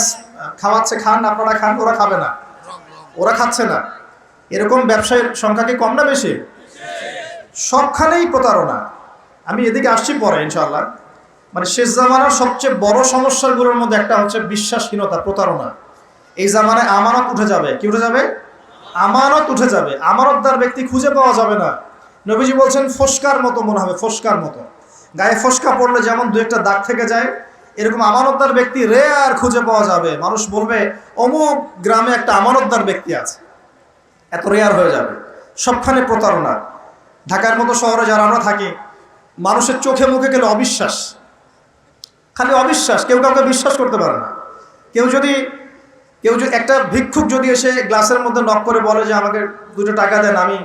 খাওয়াচ্ছে, খান, আপনারা খান, ওরা খাবে না, ওরা খাচ্ছে না। এরকম ব্যবসায়ীর সংখ্যা কি কম না বেশি? সবখানেই প্রতারণা। আমি এদিকে আসছি পরে ইনশাআল্লাহ। মানে শেষ জামানার সবচেয়ে বড় সমস্যাগুলোর মধ্যে একটা হচ্ছে বিশ্বাসহীনতা, প্রতারণা। এই জামানায় আমানত উঠে যাবে। কি উঠে যাবে? আমানত উঠে যাবে। আমানতদার ব্যক্তি খুঁজে পাওয়া যাবে না। নবীজি বলছেন ফোসকার মতো মনে হবে, ফোসকার মতো। গায়ে ফোসকা পড়লে যেমন 2-1টা দাগ থেকে যায়, এরকম আমানতদার ব্যক্তি রেয়ার খুঁজে পাওয়া যাবে। মানুষ বলবে অমুক গ্রামে একটা আমানতদার ব্যক্তি আছে, এত রেয়ার হয়ে যাবে। সবখানে প্রতারণা। ঢাকার মতো শহরে যারা আমরা থাকি, মানুষের চোখে মুখে গেলে অবিশ্বাস, খালি অবিশ্বাস, কেউ কাউকে বিশ্বাস করতে পারে না। কেউ যদি একটা ভিক্ষুক যদি এসে গ্লাসের মধ্যে নক করে বলে যে আমাকে 2টা টাকা দেন, আমি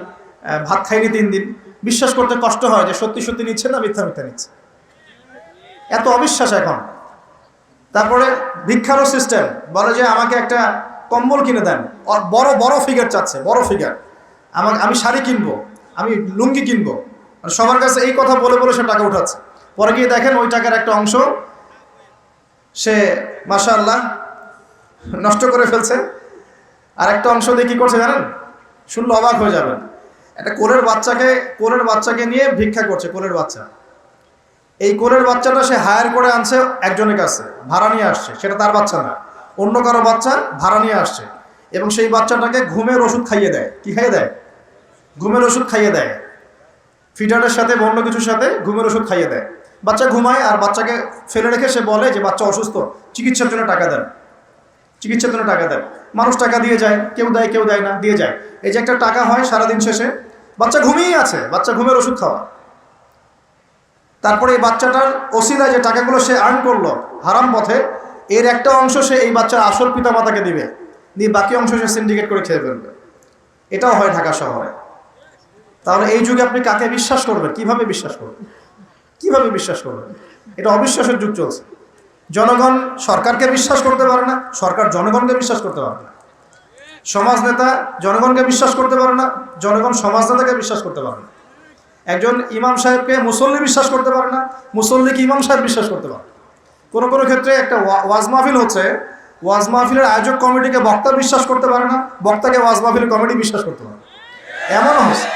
ভাত খাইনি 3 দিন, বিশ্বাস করতে কষ্ট হয় যে সত্যি সত্যি নিচ্ছে না মিথ্যা মিথ্যা নিচ্ছে। এত অবিশ্বাস এখন। তারপরে ভিক্ষারও সিস্টেম, বলে যে আমাকে একটা কম্বল কিনে দেন, বড় বড় ফিগার চাচ্ছে, বড় ফিগার। আমি শাড়ি কিনবো, আমি লুঙ্গি কিনবো, সবার কাছে এই কথা বলে বলে সে টাকা উঠাচ্ছে। পরে গিয়ে দেখেন ওই টাকার একটা অংশ সে মাশাআল্লাহ নষ্ট করে ফেলছে, আর একটা অংশ দিয়ে কি করছে জানেন? শুনলে অবাক হয়ে যাবেন। একটা কোলের বাচ্চাকে নিয়ে ভিক্ষা করছে, কোলের বাচ্চা। এই কোলের বাচ্চাটা সে হায়ার করে আনছে একজনের কাছে, ভাড়া নিয়ে আসছে, সেটা তার বাচ্চা না, অন্য কারো বাচ্চা ভাড়া নিয়ে আসছে, এবং সেই বাচ্চাটাকে ঘুমের ওষুধ খাইয়ে দেয়। কি খাইয়ে দেয়? ঘুমের ওষুধ খাইয়ে দেয়। ফিডারের সাথে অন্য কিছুর সাথে ঘুমের ওষুধ খাইয়ে দেয়। বাচ্চা ঘুমায়, আর বাচ্চাকে ফেলে রেখে সে বলে যে বাচ্চা অসুস্থ, চিকিৎসার জন্য টাকা দেন, চিকিৎসার জন্য টাকা দেন। মানুষ টাকা দিয়ে যায়, কেউ দেয় কেউ দেয় না, দিয়ে যায়। এই যে একটা টাকা হয় সারাদিন শেষে, বাচ্চা ঘুমিয়েই আছে, বাচ্চা ঘুমের ওষুধ খাওয়া। তারপরে এই বাচ্চাটার ওসিলায় যে টাকাগুলো সে আর্ন করলো হারাম পথে, এর একটা অংশ সে এই বাচ্চার আসল পিতা মাতাকে দিবে, দিয়ে বাকি অংশ সে সিন্ডিকেট করে খেয়ে ফেলবে। এটাও হয় ঢাকা শহরে। তাহলে এই যুগে আপনি কাকে বিশ্বাস করবেন? কিভাবে বিশ্বাস করবেন? কিভাবে বিশ্বাস করবেন? এটা অবিশ্বাসের যুগ চলছে। জনগণ সরকারকে বিশ্বাস করতে পারে না, সরকার জনগণকে বিশ্বাস করতে পারে না। সমাজ নেতা জনগণকে বিশ্বাস করতে পারে না, জনগণ সমাজ নেতাকে বিশ্বাস করতে পারে না। একজন ইমাম সাহেবকে মুসল্লি বিশ্বাস করতে পারে না, মুসল্লিকে ইমাম সাহেব বিশ্বাস করতে পারে না। কোনো কোনো ক্ষেত্রে একটা ওয়াজ মাহফিল হচ্ছে, ওয়াজ মাহফিলের আয়োজক কমিটিকে বক্তা বিশ্বাস করতে পারে না, বক্তাকে ওয়াজ মাহফিলের কমিটি বিশ্বাস করতে পারে না। এমনও হয়েছে,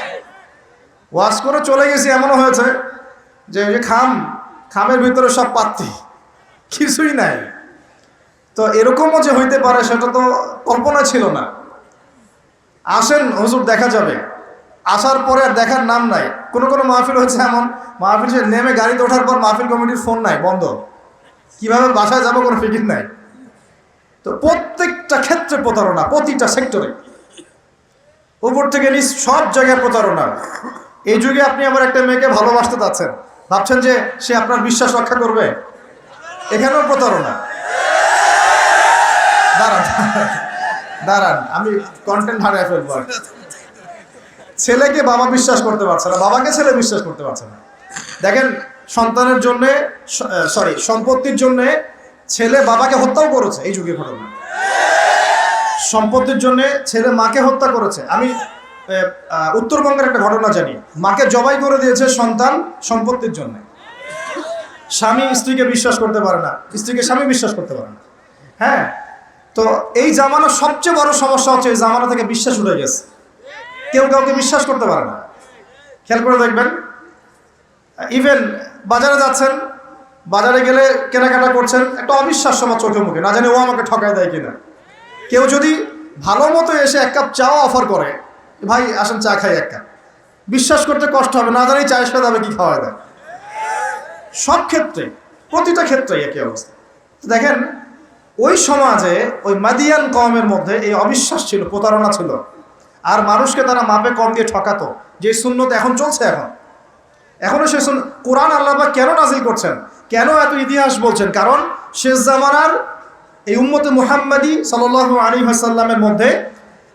ওয়াজ করে চলে গেছি, এমনও হয়েছে যে খামের ভিতরে সব পাত্তি, কিছুই নাই। তো এরকমও যে হইতে পারে সেটা তো কল্পনা ছিল না। আসেন হুজুর দেখা যাবে, আসার পরে আর দেখার নাম নাই। কোনো কোনো মাহফিল হচ্ছে এমন, মাহফিল সে নেমে গাড়িতে ওঠার পর মাহফিল কমিটির ফোন নাই, বন্ধ, কিভাবে বাসায় যাবো কোনো ফিকির নাই। তো প্রত্যেকটা ক্ষেত্রে প্রতারণা, প্রতিটা সেক্টরে, উপর থেকে নিচ সব জায়গায় প্রতারণা। এই যুগে আপনি আবার একটা মেয়েকে ভালোবাসতে চাচ্ছেন, ভাবছেন যে সে আপনার বিশ্বাস রক্ষা করবে, এখানেও প্রতারণা। দাঁড়ান, আমি কন্টেন্ট হারিয়ে ফেলবো। ছেলেকে বাবা বিশ্বাস করতে পারছে না, বাবাকে ছেলে বিশ্বাস করতে পারছে না। দেখেন, সন্তানের জন্যে, সম্পত্তির জন্যে ছেলে বাবাকে হত্যাও করেছে, এই যুগে ঘটনা। সম্পত্তির জন্য ছেলে মাকে হত্যা করেছে। আমি উত্তরবঙ্গের একটা ঘটনা জানি, মাকে জবাই করে দিয়েছে সন্তান সম্পত্তির জন্য। স্বামী স্ত্রীকে বিশ্বাস করতে পারে না, স্ত্রীকে স্বামী বিশ্বাস করতে পারে না। হ্যাঁ, তো এই জামানার সবচেয়ে বড় সমস্যা হচ্ছে এই জামানা থেকে বিশ্বাস উঠে গেছে, কেউ কাউকে বিশ্বাস করতে পারে না। খেয়াল করে দেখবেন, ইভেন বাজারে যাচ্ছেন, বাজারে গেলে কেনাকাটা করছেন, একটা অবিশ্বাস সমাজ চোখে মুখে, না জানি ও আমাকে ঠকায় দেয় কিনা। কেউ যদি ভালো মতো এসে এক কাপ চাও অফার করে, ভাই আসেন চা খাই এক কাপ, বিশ্বাস করতে কষ্ট হবে, না জানি চায়ের সাথে যাবে কি খাওয়া দেয়। সব ক্ষেত্রে, প্রতিটা ক্ষেত্রেই একই অবস্থা। দেখেন, ওই সমাজে ওই মাদিয়ান কওমের মধ্যে এই অবিশ্বাস ছিল, প্রতারণা ছিল, আর মানুষকে তারা মাপে কম দিয়ে ঠকাতো। যে সুন্নত এখন চলছে, এখনো সে কোরআন আল্লাহ পাক কেন নাজিল করছেন, কেন এত ইতিহাস বলছেন? কারণ শেষ জামানার এই উম্মতে মুহাম্মাদি সাল্লাল্লাহু আলাইহি ওয়াসাল্লামের মধ্যে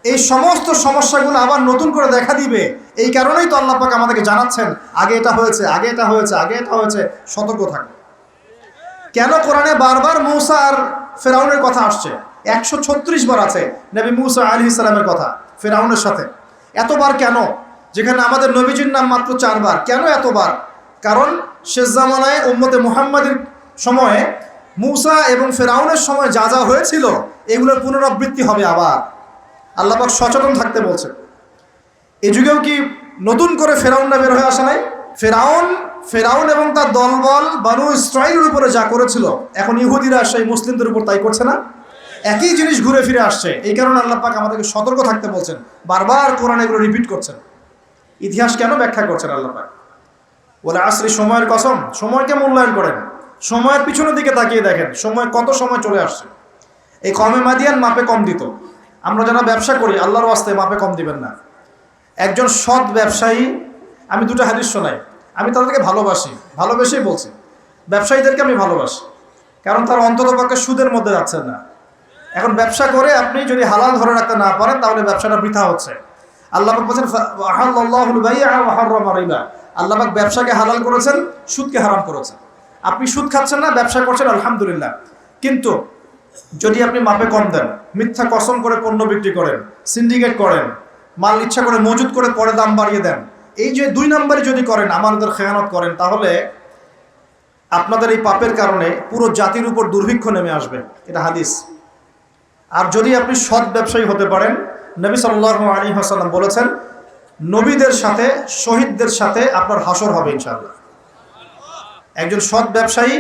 এই সমস্ত সমস্যাগুলো আবার নতুন করে দেখা দিবে। এই কারণেই তো আল্লাহ পাক আমাদেরকে জানাচ্ছেন, আগে এটা হয়েছে, আগে এটা হয়েছে, আগে এটা হয়েছে, সতর্ক থাকবে। কেন কোরআনে বারবার মূসা আর ফেরাউনের কথা আসছে? 136 বার আছে নবী মূসা আলাইহিস সালামের কথা ফেরাউনের সাথে। এতবার কেন? যেখানে আমাদের নবীজির নাম মাত্র 4 বার। কেন এতবার? কারণ শেষ জামানায় উম্মতে মুহাম্মাদের সময়ে মূসা এবং ফেরাউনের সময় যা যা হয়েছিল এগুলোর পুনরাবৃত্তি হবে আবার। আল্লাহ পাক সচেতন থাকতে বলছেন। এই যুগেও কি নতুন করে ফেরাউনরা বের হয়ে আসে নাই? ফেরাউন এবং তার দলবল বানু ইসরাঈলের উপরে যা করেছিল, এখন ইহুদিরা সেই মুসলিমদের উপর তাই করছে না? একই জিনিস ঘুরে ফিরে আসছে। এই কারণে আল্লাহ পাক আমাদেরকে সতর্ক থাকতে বলছেন, বারবার কোরআন এগুলো রিপিট করছেন। ইতিহাস কেন ব্যাখ্যা করছেন আল্লাহ পাক? বলে আসরি, সময়ের কসম, সময়কে মূল্যায়ন করেন, সময়ের পিছনের দিকে তাকিয়ে দেখেন সময় কত সময় চলে আসছে। এই কমে মাদিয়ান মাপে কম দিত। আমরা যারা ব্যবসা করি, আল্লাহর ওয়াস্তে মাপে কম দিবেন না। একজন সৎ ব্যবসায়ী, আমি দুটো হাদিস শোনাই, আমি তাদেরকে ভালোবেসেই বলছি, ব্যবসায়ীদেরকে আমি ভালোবাসি, কারণ তারা অন্ততপক্ষে সুদের মধ্যে যাচ্ছেন না। এখন ব্যবসা করে আপনি যদি হালাল ধরে রাখতে না পারেন, তাহলে ব্যবসাটা বৃথা হচ্ছে। আল্লাহ পাক বলেছেন আহাল্লাহুল বাই'a ওয়া হাররামা রিবা, আল্লাহ পাক ব্যবসাকে হালাল করেছেন, সুদকে হারাম করেছেন। আপনি সুদ খাচ্ছেন না, ব্যবসা করছেন, আলহামদুলিল্লাহ। কিন্তু যদি আপনি মাপে কম দেন, মিথ্যা কসম করে পণ্য বিক্রি করেন, সিন্ডিকেট করেন, মাল ইচ্ছা করে মজুত করে পরে দাম বাড়িয়ে দেন, এই যে 2 নম্বরে যদি করেন, আমাদের খেয়ানত করেন, তাহলে আপনাদের এই পাপের কারণে পুরো জাতির উপর দুর্ভিক্ষ নেমে আসবে। এটা হাদিস। আর যদি আপনি সৎ ব্যবসায়ী হতে পারেন, নবী সাল্লাল্লাহু আলাইহি ওয়াসাল্লাম বলেছেন, নবীদের সাথে, শহীদদের সাথে আপনার হাসর হবে ইনশাআল্লাহ। একজন সৎ ব্যবসায়ী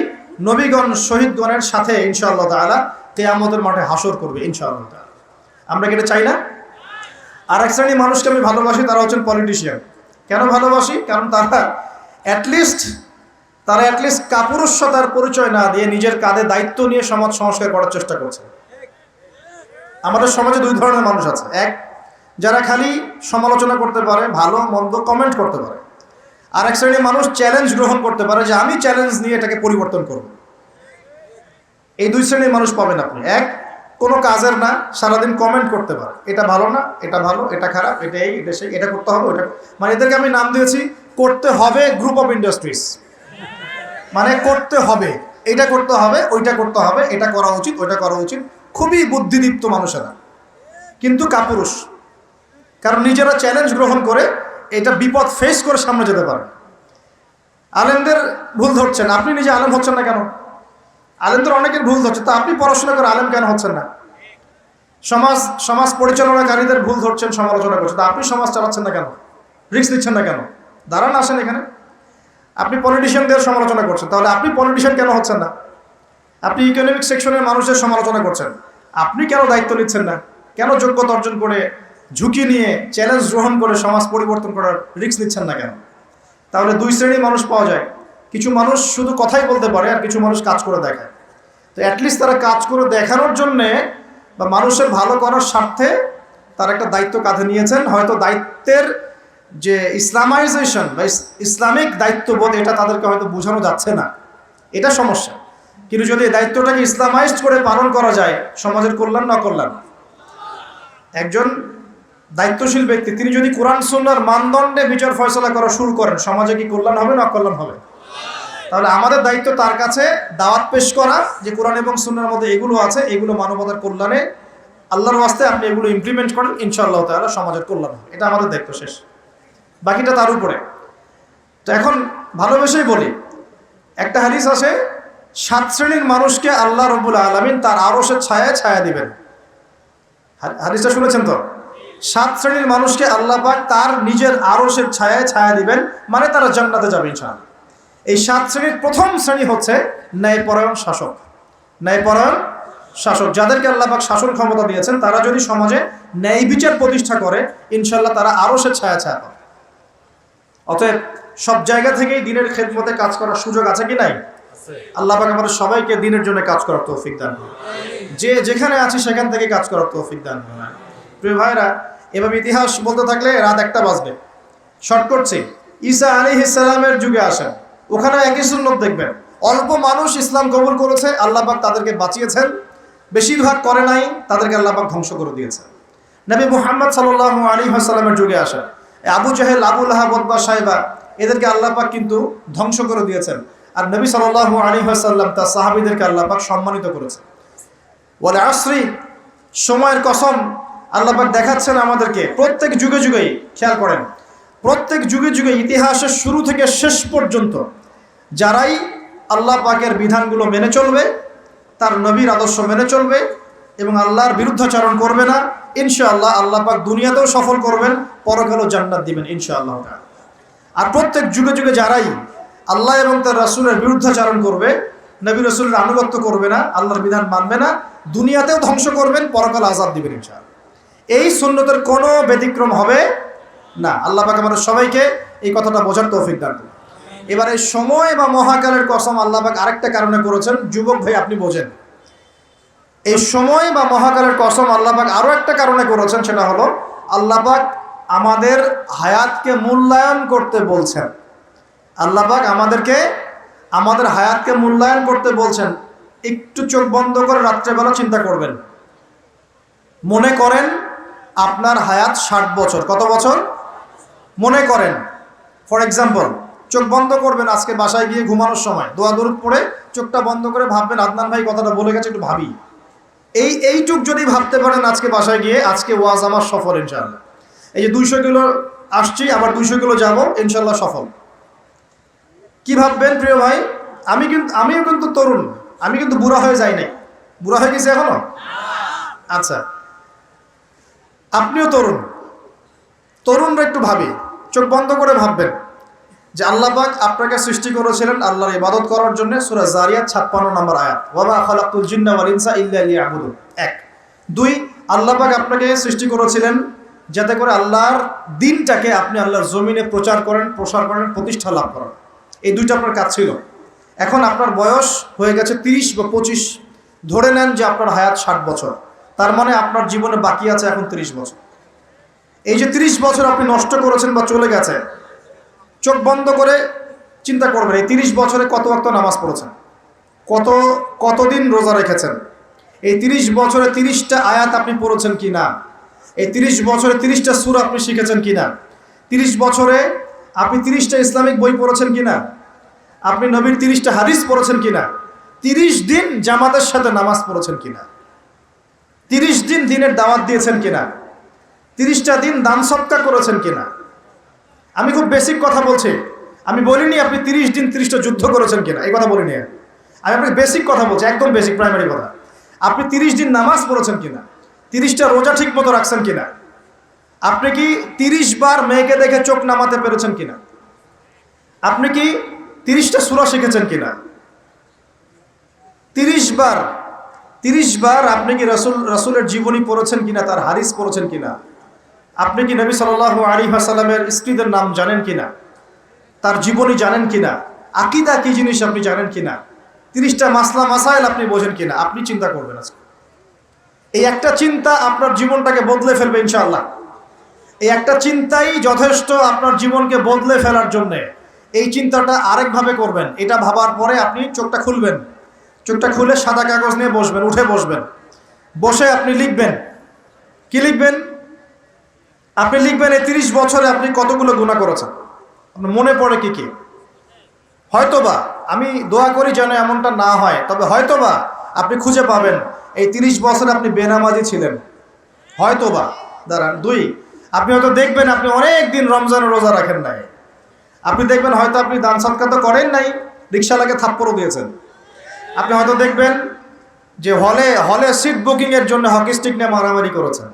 নবীগণ শহীদগণের সাথে ইনশাআল্লাহ তাআলা কিয়ামতের মাঠে হাসর করবে ইনশাআল্লাহ তাআলা। আমরা কি এটা চাই না? আর এক শ্রেণীর মানুষকে আমি ভালোবাসি, তারা হচ্ছেন পলিটিশিয়ান। কেন ভালোবাসি? কারণ তারা অ্যাটলিস্ট কাপুরুষতার পরিচয় না দিয়ে নিজের কাঁধে দায়িত্ব নিয়ে সমাজ সংস্কার করার চেষ্টা করছে। আমাদের সমাজে 2 ধরনের মানুষ আছে। এক, যারা খালি সমালোচনা করতে পারে, ভালো মন্দ কমেন্ট করতে পারে। আর এক শ্রেণীর মানুষ চ্যালেঞ্জ গ্রহণ করতে পারে, যে আমি চ্যালেঞ্জ নিয়ে এটাকে পরিবর্তন করব। এই 2 শ্রেণীর মানুষ পাবেন আপনি। এক, কোনো কাজের না, সারাদিন কমেন্ট করতে পারে, এটা ভালো না, এটা ভালো, এটা খারাপ, এটা এই, এটা সেই, এটা করতে হবে, ওটা, মানে এদেরকে আমি নাম দিয়েছি করতে হবে গ্রুপ অফ ইন্ডাস্ট্রিজ। মানে করতে হবে, এটা করতে হবে, ওইটা করতে হবে, এটা করা উচিত, ওইটা করা উচিত। খুবই বুদ্ধিদীপ্ত মানুষেরা, কিন্তু কাপুরুষ। কারণ নিজেরা চ্যালেঞ্জ গ্রহণ করে এটা বিপদ ফেস করে সামনে যেতে পারে। আলেমদের ভুল ধরছেন, আপনি নিজে আলেম হচ্ছেন না কেন? আলেমদের অনেকের ভুল ধরছে, তা আপনি পড়াশোনা করে আলেম কেন হচ্ছেন না? সমাজ পরিচালনাকারীদের ভুল ধরছেন, সমালোচনা করছেন, তা আপনি সমাজ চালাচ্ছেন না কেন? রিস্ক নিচ্ছেন না কেন? দাঁড়ান, আসেন এখানে। আপনি পলিটিশিয়ানদের সমালোচনা করছেন, তাহলে আপনি পলিটিশিয়ান কেন হচ্ছেন না? আপনি ইকোনমিক সেকশনের মানুষের সমালোচনা করছেন, আপনি কেন দায়িত্ব নিচ্ছেন না? কেন যোগ্যতা অর্জন করে, ঝুঁকি নিয়ে, চ্যালেঞ্জ গ্রহণ করে সমাজ পরিবর্তন করার রিস্ক নিচ্ছেন না কেন? তাহলে 2 শ্রেণীর মানুষ পাওয়া যায়। কিছু মানুষ শুধু কথাই বলতে পারে, আর কিছু মানুষ কাজ করে দেখায়। তো অ্যাটলিস্ট তারা কাজ করে দেখানোর জন্যে বা মানুষের ভালো করার স্বার্থে তারা একটা দায়িত্ব কাঁধে নিয়েছেন। হয়তো দায়িত্বের যে ইসলামাইজেশন বা ইসলামিক দায়িত্ববোধ, এটা তাদেরকে হয়তো বোঝানো যাচ্ছে না, এটা সমস্যা। কিন্তু যদি এই দায়িত্বটাকে ইসলামাইজড করে পালন করা যায়, সমাজের কল্যাণ না কল্যাণ। একজন দায়িত্বশীল ব্যক্তি, তিনি যদি কোরআন সুন্নাহর মানদণ্ডে বিচার ফয়সালা করা শুরু করেন, সমাজে কি কল্যাণ হবে না অকল্যাণ হবে? তাহলে আমাদের দায়িত্ব তার কাছে দাওয়াত পেশ করা, যে কোরআন এবং সুন্নাহর মধ্যে এগুলো আছে, এগুলো মানবতার কল্যাণে, আল্লাহর ওয়াস্তে আপনি এগুলো ইমপ্লিমেন্ট করেন, ইনশাআল্লাহ তাআলা সমাজের কল্যাণ হবে। এটা আমাদের দায়িত্ব, শেষ। বাকিটা তার উপরে। তো এখন ভালোবেসেই বলি, একটা হাদিস আছে, 7 শ্রেণীর মানুষকে আল্লাহ রাব্বুল আলামিন তার আরশের ছায়ায় ছায়া দিবেন। হাদিসটা শুনেছেন তো? 7 শ্রেণীর মানুষকে আল্লাহ পাক তার নিজের আরশের ছায়ায় ছায়া দিবেন, মানে তারা জান্নাতে যাবে ইনশাআল্লাহ। এই 7 শ্রেণীর প্রথম শ্রেণী হচ্ছে ন্যায়পরায়ণ শাসক। ন্যায়পরায়ণ শাসক, যাদেরকে আল্লাহ পাক শাসন ক্ষমতা দিয়েছেন, তারা যদি সমাজে ন্যায় বিচার প্রতিষ্ঠা করে, ইনশাআল্লাহ তারা আরশের ছায়া ছায়া পাবে। অতএব সব জায়গা থেকেই দ্বীনের খেদমতে কাজ করার সুযোগ আছে কি নাই? আল্লাহ পাক আমাদের সবাইকে দ্বীনের জন্য কাজ করার তৌফিক দান করুন। যে যেখানে আছি সেখান থেকে কাজ করার তৌফিক দান করুন। প্রিয় ভাইরা, এভাবে ইতিহাস বলতে থাকলে রাত 1টা বাজবে। শর্ট করছি, ঈসা আলাইহিস সালামের যুগে আসেন, ওখানে একই সুন্নত দেখবেন। অল্প মানুষ ইসলাম কবুল করেছে, আল্লাহ পাক তাদেরকে বাঁচিয়েছেন। বেশিরভাগ করে নাই, তাদেরকে আল্লাহ পাক ধ্বংস করে দিয়েছেন। নবী মুহাম্মদ সাল্লাল্লাহু আলাইহি ওয়াসাল্লামের যুগে আসেন, আবু জাহেল, আবু লাহাব, উতবা, শাইবা, এদেরকে আল্লাহ পাক কিন্তু ধ্বংস করে দিয়েছেন। আর নবী সাল্লাল্লাহু আলাইহি ওয়াসাল্লাম তার সাহাবীদেরকে আল্লাহ পাক সম্মানিত করেছেন। ওয়াল আসরি, সময়ের কসম, আল্লাহ পাক দেখাচ্ছেন আমাদেরকে প্রত্যেক যুগে যুগেই। খেয়াল করেন, প্রত্যেক যুগে যুগে ইতিহাসের শুরু থেকে শেষ পর্যন্ত যারাই আল্লাহ পাকের বিধানগুলো মেনে চলবে, তার নবীর আদর্শ মেনে চলবে এবং আল্লাহর বিরুদ্ধাচরণ করবে না, ইনশাআল্লাহ আল্লাহ পাক দুনিয়াতেও সফল করবেন, পরকালেও জান্নাত দিবেন ইনশাআল্লাহ। আর প্রত্যেক যুগে যুগে যারাই আল্লাহ এবং তার রাসূলের বিরুদ্ধাচরণ করবে, নবী রাসূলের আনুগত্য করবে না, আল্লাহর বিধান মানবে না, দুনিয়াতেও ধ্বংস করবেন, পরকালে আযাব দিবেন ইনশাআল্লাহ। এই সুন্নতের কোনো ব্যতিক্রম হবে না। আল্লাহ পাক আমাদের সবাইকে এই কথাটা বোঝার তৌফিক দান করুন। এবার এই সময় বা মহাকালের কসম আল্লাহ পাক আরেকটা কারণে করেছেন, যুবক ভাই আপনি বোঝেন। এই সময় বা মহাকালের কসম আল্লাহ পাক আরো একটা কারণে করেছেন, সেটা হলো আল্লাহ পাক আমাদের হায়াতকে মূল্যায়ন করতে বলছেন। আল্লাহ পাক আমাদেরকে আমাদের হায়াতকে মূল্যায়ন করতে বলছেন। একটু চোখ বন্ধ করে রাত্রেবেলা চিন্তা করবেন, মনে করেন আপনার হায়াত 60 বছর। কত বছর? মনে করেন, ফর এক্সাম্পল, চোখ বন্ধ করবেন, আজকে বাসায় গিয়ে ঘুমানোর সময় দোয়া দরুদ পড়ে চোখটা বন্ধ করে ভাববেন, আদনান ভাই কথাটা বলে গেছে, একটু ভাবি। এইটুক যদি ভাবতে পারেন আজকে বাসায় গিয়ে, আজকে ওয়াজ আমার সফল ইনশাআল্লাহ। এই যে 200 কিলো আসছি, আবার 200 কিলো যাবো, ইনশাআল্লাহ সফল। কি ভাববেন প্রিয় ভাই? আমিও কিন্তু তরুণ, আমি কিন্তু বুড়া হয়ে যাই নাই। বুড়া হয়ে গেছি এখনো? আচ্ছা, আপনিও তরুণ। তরুণরা একটু ভাবি, চোখ বন্ধ করে ভাববেন যে আল্লাহ পাক আপনাকে সৃষ্টি করেছিলেন আল্লাহর ইবাদত করার জন্য। সূরা জারিয়াত 56 নম্বর আয়াত, ওয়া মা খালাকতুল জিন্না ওয়াল ইনসা ইল্লা লিয়াবুদুন। 1 2 আল্লাহ পাক আপনাকে সৃষ্টি করেছিলেন যাতে করে আল্লাহর দ্বীনটাকে আপনি আল্লাহর জমিনে প্রচার করেন, প্রসার করেন, প্রতিষ্ঠা লাভ করেন। এই দুইটা আপনার কাজ ছিল। এখন আপনার বয়স হয়ে গেছে 30 বা 25, ধরে নেন যে আপনার হায়াত 60 বছর, তার মানে আপনার জীবনে বাকি আছে এখন 30 বছর। এই যে 30 বছর আপনি নষ্ট করেছেন বা চলে গেছে, চোখ বন্ধ করে চিন্তা করবেন এই 30 বছরে কত ওয়াক্ত নামাজ পড়েছেন, কতদিন রোজা রেখেছেন, এই 30 বছরে 30টা আয়াত আপনি পড়েছেন কি না, এই 30 বছরে 30টা সূরা আপনি শিখেছেন কি না, 30 বছরে আপনি 30টা ইসলামিক বই পড়েছেন কি না, আপনি নবীর 30টা হাদিস পড়েছেন কি না, 30 দিন জামাতের সাথে নামাজ পড়েছেন কি না, 30 দিন দ্বীনের দাওয়াত দিয়েছেন কি না, 30টা দিন দান সদকা করেছেন কি না। আমি খুব বেসিক কথা বলছি, আমি বলিনি আপনি 30 দিন 30টা যুদ্ধ করেছেন কিনা, এই কথা বলিনি। আমি আপনাকে বেসিক কথা বলছি, একদম বেসিক প্রাইমারি কথা। আপনি 30 দিন নামাজ পড়েছেন কিনা, 30টা রোজা ঠিক মতো রাখছেন কিনা, আপনি কি 30 বার মেয়েকে দেখে চোখ নামাতে পেরেছেন কিনা, আপনি কি 30টা সূরা শিখেছেন কিনা, 30 বার আপনি কি রাসূলের জীবনী পড়েছেন কিনা, তার হাদিস পড়েছেন কিনা, আপনি কি নবী সাল্লাল্লাহু আলাইহি ওয়াসাল্লামের স্ত্রীদের নাম জানেন কিনা, তার জীবনী জানেন কিনা, আকীদা কি জিনিস আপনি জানেন কিনা, 30টা মাসলা মাসাইল আপনি বোঝেন কিনা। আপনি চিন্তা করবেন আজকে, এই একটা চিন্তা আপনার জীবনটাকে বদলে ফেলবে ইনশাআল্লাহ। এই একটা চিন্তাই যথেষ্ট আপনার জীবনকে বদলে ফেলার জন্য। এই চিন্তাটা আরেকভাবে করবেন, এটা ভাবার পরে আপনি চোখটা খুলবেন, চোখটা খুলে সাদা কাগজ নিয়ে বসবেন, উঠে বসবেন, বসে আপনি লিখবেন। কি লিখবেন? আপনি লিখবেন এই 30 বছরে আপনি কতগুলো গুনাহ করেছেন, আপনার মনে পড়ে কি কি। হয়তোবা, আমি দোয়া করি যেন এমনটা না হয়, তবে হয়তোবা আপনি খুঁজে পাবেন এই 30 বছরে আপনি বেনামাজি ছিলেন, হয়তোবা। দাঁড়ান, 2, আপনি হয়তো দেখবেন আপনি অনেক দিন রমজানের রোজা রাখেন নাই। আপনি দেখবেন হয়তো আপনি দান সদকা তো করেন নাই, রিকশাওয়ালাকে থাপ্পড়ও দিয়েছেন। আপনি হয়তো দেখবেন যে হলে হলে সিট বুকিংয়ের জন্য হকি স্টিক নিয়ে মারামারি করেছেন।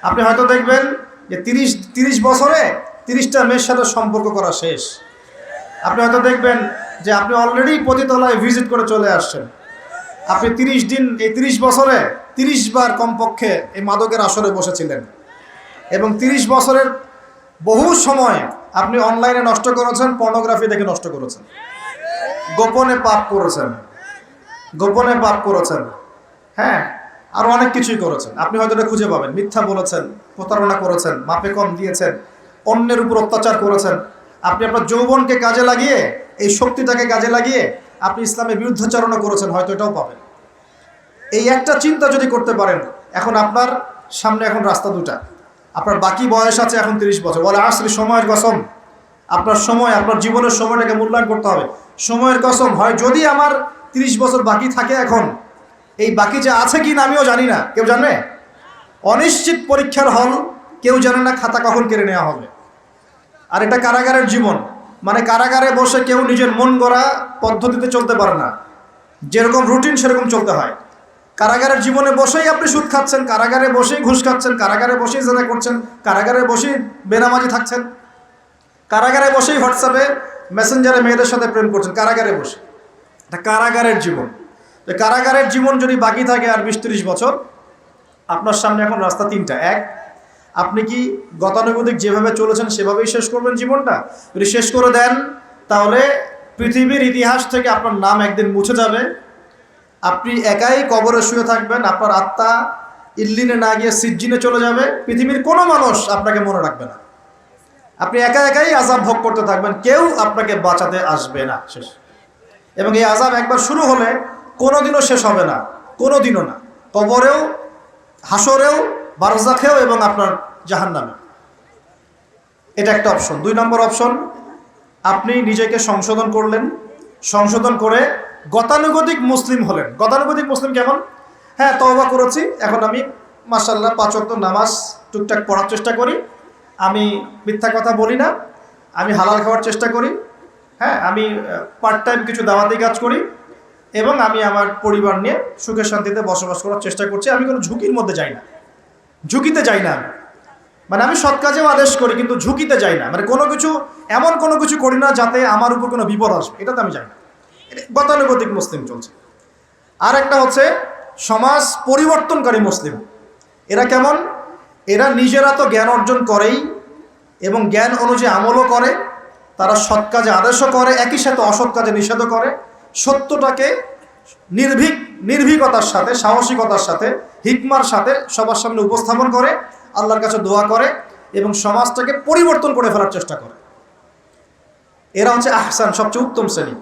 আপনি হয়তো দেখবেন যে 30 বছরে 30টা মেয়ের সাথে সম্পর্ক করা শেষ। আপনি হয়তো দেখবেন যে আপনি অলরেডি পতিতলায় ভিজিট করে চলে আসছেন। আপনি 30 দিন, এই 30 বছরে 30 বার কমপক্ষে এই মাদকের আসরে বসেছিলেন, এবং 30 বছরের বহু সময় আপনি অনলাইনে নষ্ট করেছেন, পর্নোগ্রাফি দেখে নষ্ট করেছেন, গোপনে পাপ করেছেন, গোপনে পাপ করেছেন, হ্যাঁ, আর অনেক কিছুই করেছেন। আপনি হয়তো এটা খুঁজে পাবেন। মিথ্যা বলেছেন, প্রতারণা করেছেন, মাপে কম দিয়েছেন, অন্যের উপর অত্যাচার করেছেন। আপনি আপনার যৌবনকে কাজে লাগিয়ে, এই শক্তিটাকে কাজে লাগিয়ে আপনি ইসলামের বিরুদ্ধাচরণও করেছেন, হয়তো এটাও পাবেন। এই একটা চিন্তা যদি করতে পারেন, এখন আপনার সামনে এখন রাস্তা দুটা। আপনার বাকি বয়স আছে এখন 30 বছর, বলে আসলে সময়ের কসম, আপনার সময়, আপনার জীবনের সময়টাকে মূল্যায়ন করতে হবে। সময়ের কসম, হয় যদি আমার 30 বছর বাকি থাকে, এখন এই বাকি যে আছে কি না আমিও জানি না, কেউ জানে? অনিশ্চিত পরীক্ষার হল, কেউ জানে না খাতা কখন কেড়ে নেওয়া হবে। আর এটা কারাগারের জীবন, মানে কারাগারে বসে কেউ নিজের মন গড়া পদ্ধতিতে চলতে পারে না, যেরকম রুটিন সেরকম চলতে হয়। কারাগারের জীবনে বসেই আপনি সুদ খাচ্ছেন, কারাগারে বসেই ঘুষ খাচ্ছেন, কারাগারে বসেই জেনা করছেন, কারাগারে বসেই বেনামাজি থাকছেন, কারাগারে বসেই হোয়াটসঅ্যাপে মেসেঞ্জারে মেয়েদের সাথে প্রেম করছেন, কারাগারে বসে। এটা কারাগারের জীবন। তো কারাগারের জীবন যদি বাকি থাকে আর 20-30 বছর, আপনার সামনে এখন রাস্তা 3টা। 1, আপনি কি গতানুগতিক যেভাবে চলেছেন সেভাবেই শেষ করবেন জীবনটা? যদি শেষ করে দেন, তাহলে পৃথিবীর ইতিহাস থেকে আপনার নাম একদিন মুছে যাবে। আপনি একাই কবরে শুয়ে থাকবেন, আপনার আত্মা ইল্লিনে না গিয়ে সিজ্জিনে চলে যাবে। পৃথিবীর কোনো মানুষ আপনাকে মনে রাখবে না, আপনি একা একাই আযাব ভোগ করতে থাকবেন, কেউ আপনাকে বাঁচাতে আসবে না। শেষ। এবং এই আযাব একবার শুরু হলে কোনোদিনও শেষ হবে না, কোনোদিনও না। কবরেও, হাসরেও, বারজাখেও, এবং আপনার জাহান্নামে। এটা একটা অপশন। 2 নম্বর অপশন, আপনি নিজেকে সংশোধন করলেন, সংশোধন করে গতানুগতিক মুসলিম হলেন। গতানুগতিক মুসলিম কেমন? হ্যাঁ, তওবা করেছি, এখন আমি মাশাআল্লাহ 5 ওয়াক্ত নামাজ টুকটাক পড়ার চেষ্টা করি, আমি মিথ্যা কথা বলি না, আমি হালাল খাওয়ার চেষ্টা করি, হ্যাঁ, আমি পার্ট টাইম কিছু দাওয়াতি কাজ করি, এবং আমি আমার পরিবার নিয়ে সুখে শান্তিতে বসবাস করার চেষ্টা করছি। আমি কোনো ঝুঁকির মধ্যে যাই না, ঝুঁকিতে যাই না। মানে আমি সৎ কাজেও আদেশ করি, কিন্তু ঝুঁকিতে যাই না। মানে কোনো কিছু, এমন কোনো কিছু করি না যাতে আমার উপর কোনো বিপদ আসবে, এটাতে আমি যাই না। এটা গতানুগতিক মুসলিম চলছে। আর একটা হচ্ছে সমাজ পরিবর্তনকারী মুসলিম। এরা কেমন? এরা নিজেরা তো জ্ঞান অর্জন করেই, এবং জ্ঞান অনুযায়ী আমলও করে, তারা সৎ কাজে আদেশও করে, একই সাথে অসৎ কাজে নিষেধও করে। সত্যটাকে নির্ভীকতার সাথে, সাহসিকতার সাথে, হিকমার সাথে সবার সামনে উপস্থাপন করে, আল্লাহর কাছে দোয়া করে, এবং সমাজটাকে পরিবর্তন করে ফেলার চেষ্টা করে। এরা হচ্ছে আহসান, সবচেয়ে উত্তম শ্রেণী।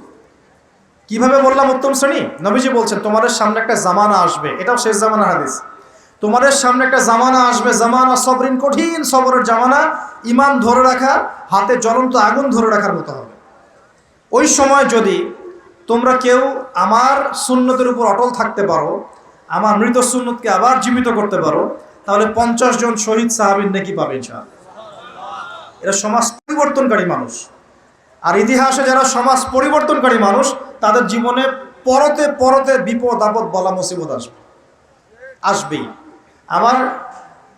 কিভাবে বললাম উত্তম শ্রেণী? নবীজি বলছেন তোমাদের সামনে একটা জামানা আসবে, এটাও শেষ জামানা হাদিস। তোমাদের সামনে একটা জামানা আসবে, জামানা সবরিন, কঠিন সবরের জামানা, ঈমান ধরে রাখা হাতে জ্বলন্ত আগুন ধরে রাখার মতো হবে। ওই সময় যদি তোমরা কেউ আমার সুন্নতের উপর অটল থাকতে পারো, আমার মৃত সুন্নতকে আবার জীবিত করতে পারো, তাহলে 50 জন শহীদ সাহাবীর নেকি পাবে ইনশাআল্লাহ। এরা সমাজ পরিবর্তনকারী মানুষ। আর ইতিহাসে যারা সমাজ পরিবর্তনকারী মানুষ, তাদের জীবনে পরতে পরতে বিপদ আপদ বলা মুসিবত আসবেই।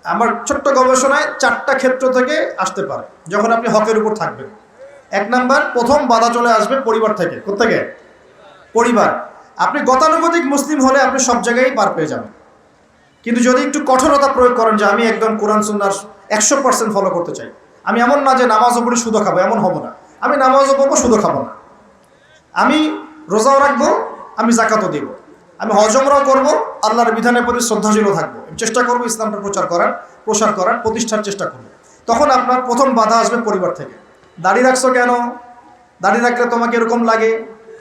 আমার ছোট্ট গবেষণায় 4টা ক্ষেত্র থেকে আসতে পারে যখন আপনি হকের উপর থাকবেন। 1 নাম্বার, প্রথম বাধা চলে আসবে পরিবার থেকে। কোত্থেকে? পরিবার। আপনি গতানুগতিক মুসলিম হলে আপনি সব জায়গায় পার পেয়ে যাবেন, কিন্তু যদি একটু কঠোরতা প্রয়োগ করেন যে আমি একদম কোরআন সুন্নাহ 100% ফলো করতে চাই, আমি এমন না যে নামাজও পড়ে সুদও খাবো, এমন হব না। আমি নামাজও পড়বো, সুদও খাবো না, আমি রোজাও রাখবো, আমি যাকাতও দেব, আমি হজ উমরাও করবো, আল্লাহর বিধানের প্রতি শ্রদ্ধাশীলও থাকবো, চেষ্টা করবো ইসলামটা প্রসার করার প্রতিষ্ঠার চেষ্টা করবো। তখন আপনার প্রথম বাধা আসবে পরিবার থেকে। দাড়ি রাখছো কেন? দাড়ি রাখলে তোমাকে এরকম লাগে।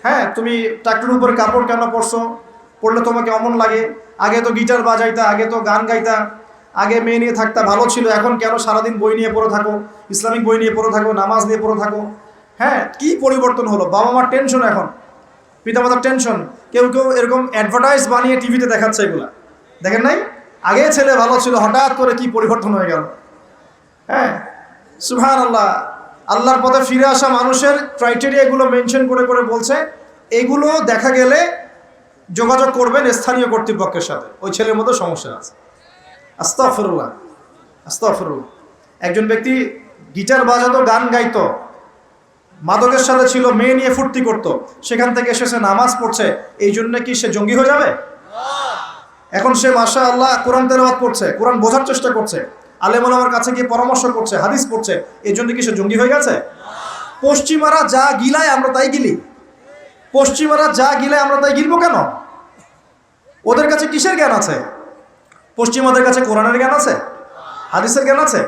হ্যাঁ, তুমি টাকটুর উপরে কাপড় কেন পরছো? পড়লে তোমাকে অমন লাগে। আগে তো গিটার বাজাইতা, আগে তো গান গাইতা, আগে মেয়ে নিয়ে থাকতে ভালো ছিল, এখন কেন সারাদিন বই নিয়ে পড়ে থাকো, ইসলামিক বই নিয়ে পড়ে থাকো, নামাজ নিয়ে পড়ে থাকো। হ্যাঁ, কি পরিবর্তন হলো! বাবা মার টেনশন, এখন পিতামাতার টেনশন। কেউ কেউ এরকম অ্যাডভার্টাইজ বানিয়ে টিভিতে দেখাচ্ছে, এগুলা দেখেন নাই? আগে ছেলে ভালো ছিল, হঠাৎ করে কি পরিবর্তন হয়ে গেল। হ্যাঁ, সুবহানাল্লাহ। আল্লাহর পথে ফিরে আসা মানুষের ক্রাইটেরিয়া এগুলো মেনশন করে করে বলছে, এগুলো দেখা গেলে যোগাযোগ করবেন স্থানীয় কর্তৃপক্ষের সাথে, ওই ছেলের মধ্যে সমস্যা আছে। আস্তাগফিরুল্লাহ, আস্তাগফিরুল্লাহ। একজন ব্যক্তি গিটার বাজাতো, গান গাইতো, মাদকের সাথে ছিল, মেয়ে নিয়ে ফুর্তি করত, সেখান থেকে এসেছে নামাজ পড়ছে, এই জন্য কি সে জঙ্গি হয়ে যাবে? এখন সে মাশাআল্লাহ কোরআন তেলাওয়াত করছে, কোরআন বোঝার চেষ্টা করছে, আলেম ওলামার কাছে গিয়ে পরামর্শ করছে, হাদিস পড়ছে, এই জন্য কি সে জঙ্গি হয়ে গেছে? পশ্চিমারা যা গিলায় আমরা তাই গিলি। পশ্চিমারা যা গিলায় আমরা তাই গিলবো কেন? ওদের কাছে কিসের জ্ঞান আছে? পশ্চিমাদের কাছে কোরআনের জ্ঞান আছে, হাদিসের জ্ঞান আছে।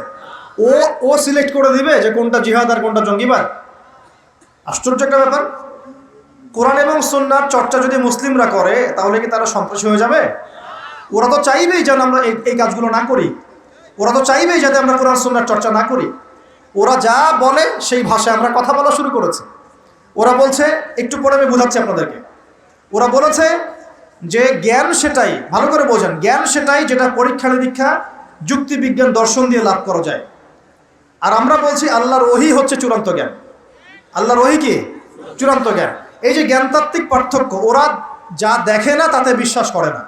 ও সিলেক্ট করে দিবে যে কোনটা জিহাদ আর কোনটা জঙ্গিবাদ। আশ্চর্য একটা ব্যাপার। কোরআন এবং সুন্নাহর চর্চা যদি মুসলিমরা করে, তাহলে কি তারা সন্ত্রাসী হয়ে যাবে? ওরা তো চাইবেই যেন আমরা এই কাজগুলো না করি। ওরা তো চাইবেই যাতে আমরা কোরআন সুন্নাহর চর্চা না করি। ওরা যা বলে সেই ভাষায় আমরা কথা বলা শুরু করেছি। ওরা বলছে, একটু পরে আমি বোঝাচ্ছি আপনাদেরকে, ওরা বলেছে যে জ্ঞান সেটাই, ভালো করে বোঝেন, জ্ঞান সেটাই যেটা পরীক্ষা নিরীক্ষা, যুক্তি বিজ্ঞান, দর্শন দিয়ে লাভ করা যায়। আর আমরা বলছি আল্লাহর ওহী হচ্ছে চূড়ান্ত জ্ঞান। আল্লাহর ওহী কি? চূড়ান্ত জ্ঞান। এই যে জ্ঞানতাত্ত্বিক পার্থক্য, ওরা যা দেখে না তাতে বিশ্বাস করে না,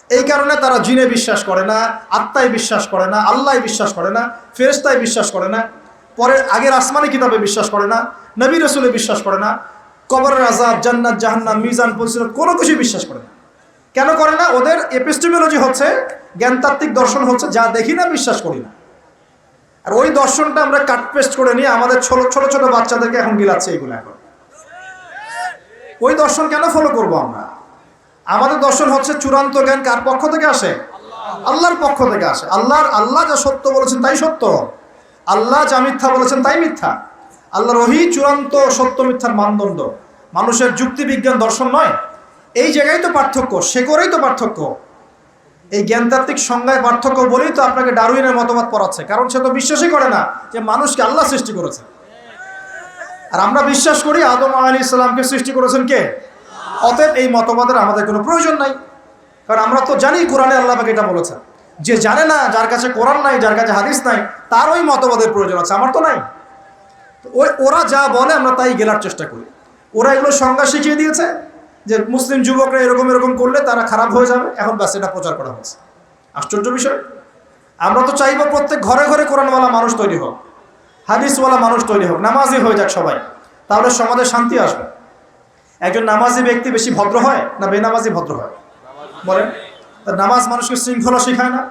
এই কারণে তারা জিনে বিশ্বাস করে না, আত্মায় বিশ্বাস করে না, আল্লাহ বিশ্বাস করে না, ফেরেশতায় বিশ্বাস করে না, পরের আগের আসমানি কিতাবে বিশ্বাস করে না, নবী রাসূলে বিশ্বাস করে না, কবরের আযাব, জান্নাত জাহান্নাম, মিজান পরিসিরত কোনো কিছু বিশ্বাস করে না। কেন করে না? ওদের এপিস্টেমোলজি হচ্ছে, জ্ঞানতাত্ত্বিক দর্শন হচ্ছে যা দেখি না বিশ্বাস করি না। আর ওই দর্শনটা আমরা কাট পেস্ট করে নিয়ে আমাদের ছোট ছোট বাচ্চাদেরকে এখন গিলাচ্ছে এগুলো। এখন ওই দর্শন কেন ফলো করব আমরা? আমাদের দর্শন হচ্ছে চূড়ান্ত জ্ঞান কার পক্ষ থেকে আসে? আল্লাহর পক্ষ থেকে আসে। আল্লাহ যা সত্য বলেছেন তাই সত্য, আল্লাহ যা মিথ্যা বলেছেন তাই মিথ্যা। আল্লাহর ওহী চূড়ান্ত সত্য মিথ্যার মানদণ্ড, মানুষের যুক্তি বিজ্ঞান দর্শন নয়। এই জায়গায় তো পার্থক্য, সে করেই তো পার্থক্য। এই জ্ঞানতাত্ত্বিক সংজ্ঞায় পার্থক্য বলেই তো আপনাকে ডারউইনের মতবাদ পড়াচ্ছে, কারণ সে তো বিশ্বাসই করে না যে মানুষকে আল্লাহ সৃষ্টি করেছে। আর আমরা বিশ্বাস করি আদম আলাইহিস সালামকে সৃষ্টি করেছেন কে? অতএব এই মতবাদের আমাদের কোনো প্রয়োজন নাই, কারণ আমরা তো জানি কোরআনে আল্লাহ পাক এটা বলেছেন। যে জানে না, যার কাছে কোরআন নাই, যার কাছে হাদিস নাই, তার ওই মতবাদের প্রয়োজন আছে, আমার তো নাই। ওরা যা বলে আমরা তাই গেলার চেষ্টা করি। ওরা এগুলো সংজ্ঞা শিখিয়ে দিয়েছে যে মুসলিম যুবকরা এরকম এরকম করলে তারা খারাপ হয়ে যাবে, এখন ব্যাস এটা প্রচার করা হচ্ছে। আশ্চর্য বিষয়। আমরা তো চাইবো প্রত্যেক ঘরে ঘরে কোরআনওয়ালা মানুষ তৈরি হোক, হাদিসওয়ালা মানুষ তৈরি হোক, নামাজি হয়ে যাক সবাই, তাহলে সমাজে শান্তি আসবে। একজন নামাজি ব্যক্তি বেশি ভদ্র হয় না বেনামাজি ভদ্র হয়? বলেন। নামাজ মানুষকে শৃঙ্খলা শেখায় না,